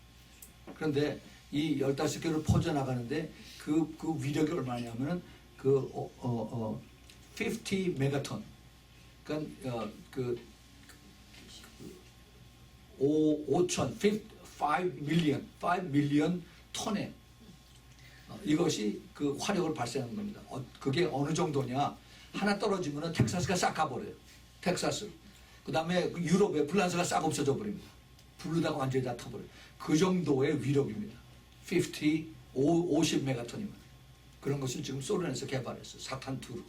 그런데 이 15개로 퍼져나가는데 그 위력이 얼마냐면은 50 메가톤. 그러니까 5 밀리언 톤의 이것이 그 화력을 발생하는 겁니다. 그게 어느 정도냐? 하나 떨어지면은 텍사스가 싹 가버려요. 텍사스. 그 다음에 유럽에 불란서가 싹 없어져 버립니다. 부르다가 완전히 다 타버려요. 그 정도의 위력입니다. 50 메가톤이면. 그런 것을 지금 소련에서 개발했어요. 사탄2로.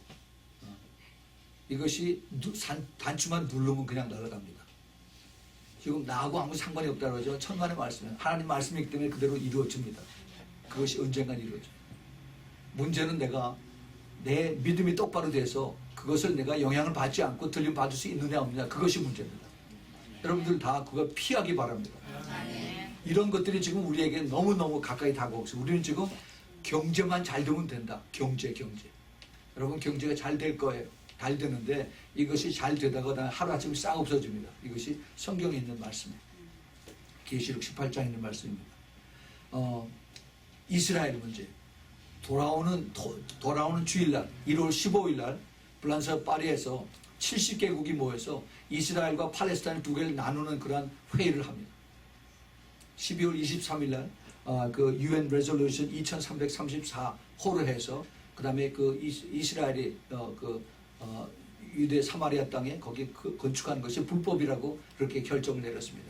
이것이 단추만 누르면 그냥 날아갑니다. 지금 나하고 아무 상관이 없다고 하죠. 천만의 말씀이에요. 하나님 말씀이기 때문에 그대로 이루어집니다. 그것이 언젠간 이루어져요. 문제는 내가 내 믿음이 똑바로 돼서 그것을 내가 영향을 받지 않고 들림 받을 수 있느냐 없느냐 그것이 문제입니다. 여러분들 다 그거 피하기 바랍니다. 이런 것들이 지금 우리에게 너무너무 가까이 다가오고 있어요. 우리는 지금 경제만 잘 되면 된다. 경제. 여러분 경제가 잘 될 거예요. 잘 되는데 이것이 잘 되다가 하루아침에 싹 없어집니다. 이것이 성경에 있는 말씀이에요. 계시록 18장에 있는 말씀입니다. 이스라엘 문제. 돌아오는 주일날 1월 15일날 불란서 파리에서 70개국이 모여서 이스라엘과 팔레스타인 두 개를 나누는 그러한 회의를 합니다. 12월 23일날 그 UN 레졸루션 2334호를 해서 그 다음에 그 이스라엘이 유대 사마리아 땅에 거기 건축하는 것이 불법이라고 그렇게 결정을 내렸습니다.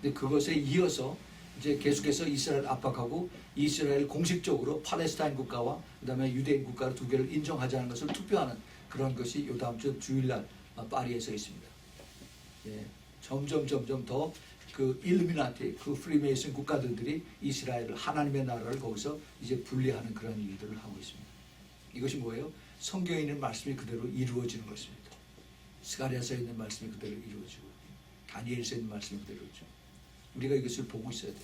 근데 그것에 이어서 이제 계속해서 이스라엘 압박하고 이스라엘 공식적으로 팔레스타인 국가와 그 다음에 유대인 국가를 두 개를 인정하자는 것을 투표하는 그런 것이 요 다음 주 주일날 파리에서 있습니다. 예, 점점 더 그 일루미나티, 그 프리메이슨 국가들이 이스라엘을 하나님의 나라를 거기서 이제 분리하는 그런 일들을 하고 있습니다. 이것이 뭐예요? 성경에 있는 말씀이 그대로 이루어지는 것입니다. 스가랴서에 있는 말씀이 그대로 이루어지고 다니엘서에 있는 말씀이 그대로죠. 우리가 이것을 보고 있어야 돼요.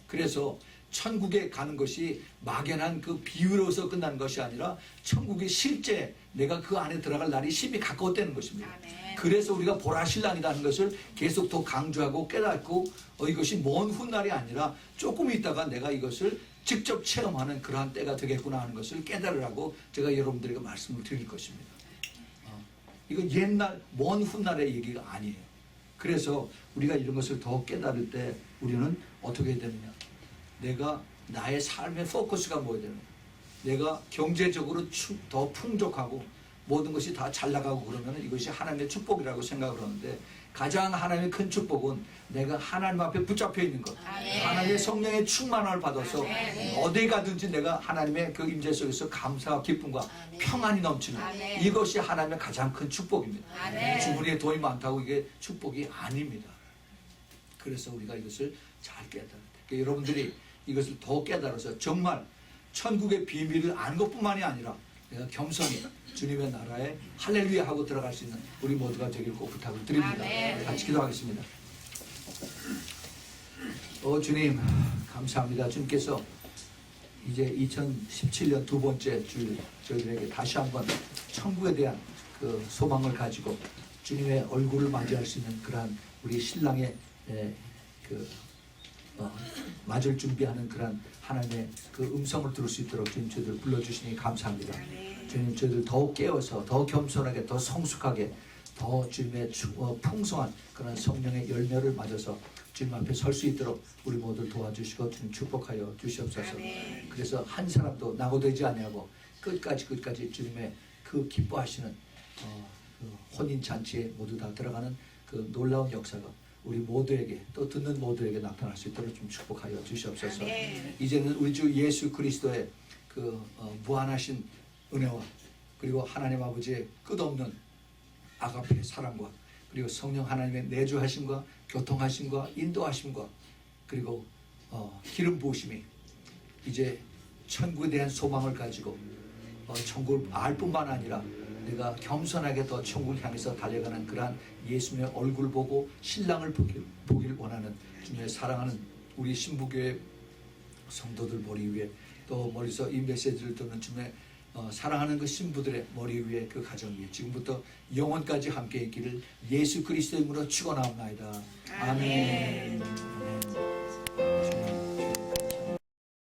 그래서 천국에 가는 것이 막연한 그 비유로서 끝나는 것이 아니라 천국이 실제 내가 그 안에 들어갈 날이 심히 가까웠다는 것입니다. 아멘. 그래서 우리가 보라신랑이라는 것을 계속 더 강조하고 깨닫고 이것이 먼 훗날이 아니라 조금 있다가 내가 이것을 직접 체험하는 그러한 때가 되겠구나 하는 것을 깨달으라고 제가 여러분들에게 말씀을 드릴 것입니다. 이건 옛날 먼 훗날의 얘기가 아니에요. 그래서 우리가 이런 것을 더 깨달을 때 우리는 어떻게 해야 되느냐, 내가 나의 삶의 포커스가 뭐야 되느냐, 내가 경제적으로 더 풍족하고 모든 것이 다 잘 나가고 그러면 이것이 하나님의 축복이라고 생각을 하는데, 가장 하나님의 큰 축복은 내가 하나님 앞에 붙잡혀 있는 것, 하나님의 성령의 충만함을 받아서 어디 가든지 내가 하나님의 그 임재 속에서 감사와 기쁨과 평안이 넘치는 이것이 하나님의 가장 큰 축복입니다. 주머니에 돈이 많다고 이게 축복이 아닙니다. 그래서 우리가 이것을 잘 깨달아야 돼요. 그러니까 여러분들이 이것을 더 깨달아서 정말 천국의 비밀을 아는 것뿐만이 아니라 내가 겸손히 주님의 나라에 할렐루야 하고 들어갈 수 있는 우리 모두가 되기를 꼭 부탁을 드립니다. 같이 기도하겠습니다. 주님 감사합니다. 주님께서 이제 2017년 두 번째 주일 저희들에게 다시 한번 천국에 대한 그 소망을 가지고 주님의 얼굴을 맞이할 수 있는 그러한 우리 신랑의 맞을 준비하는 그런 하나님의 그 음성을 들을 수 있도록 주님 저희들 불러주시니 감사합니다. 주님 저희들 더욱 깨어서 더 겸손하게 더 성숙하게 더 주님의 풍성한 그런 성령의 열매를 맞아서 주님 앞에 설 수 있도록 우리 모두 도와주시고 주님 축복하여 주시옵소서. 그래서 한 사람도 낙오되지 아니하고 끝까지 주님의 그 기뻐하시는 그 혼인잔치에 모두 다 들어가는 그 놀라운 역사가 우리 모두에게 또 듣는 모두에게 나타날 수 있도록 좀 축복하여 주시옵소서. 이제는 우리 주 예수 그리스도의 그 무한하신 은혜와 그리고 하나님 아버지의 끝없는 아가페의 사랑과 그리고 성령 하나님의 내주하심과 교통하심과 인도하심과 그리고 기름 부으심이 이제 천국에 대한 소망을 가지고 천국을 알 뿐만 아니라 내가 겸손하게 더 천국을 향해서 달려가는 그러한 예수님의 얼굴 보고 신랑을 보기를 원하는 주님의 사랑하는 우리 신부교회 성도들 머리 위에 또 멀리서 이 메시지를 듣는 주님의 사랑하는 그 신부들의 머리 위에 그 가정 위에 지금부터 영원까지 함께 있기를 예수 그리스도의 이름으로 축원하옵나이다. 아멘.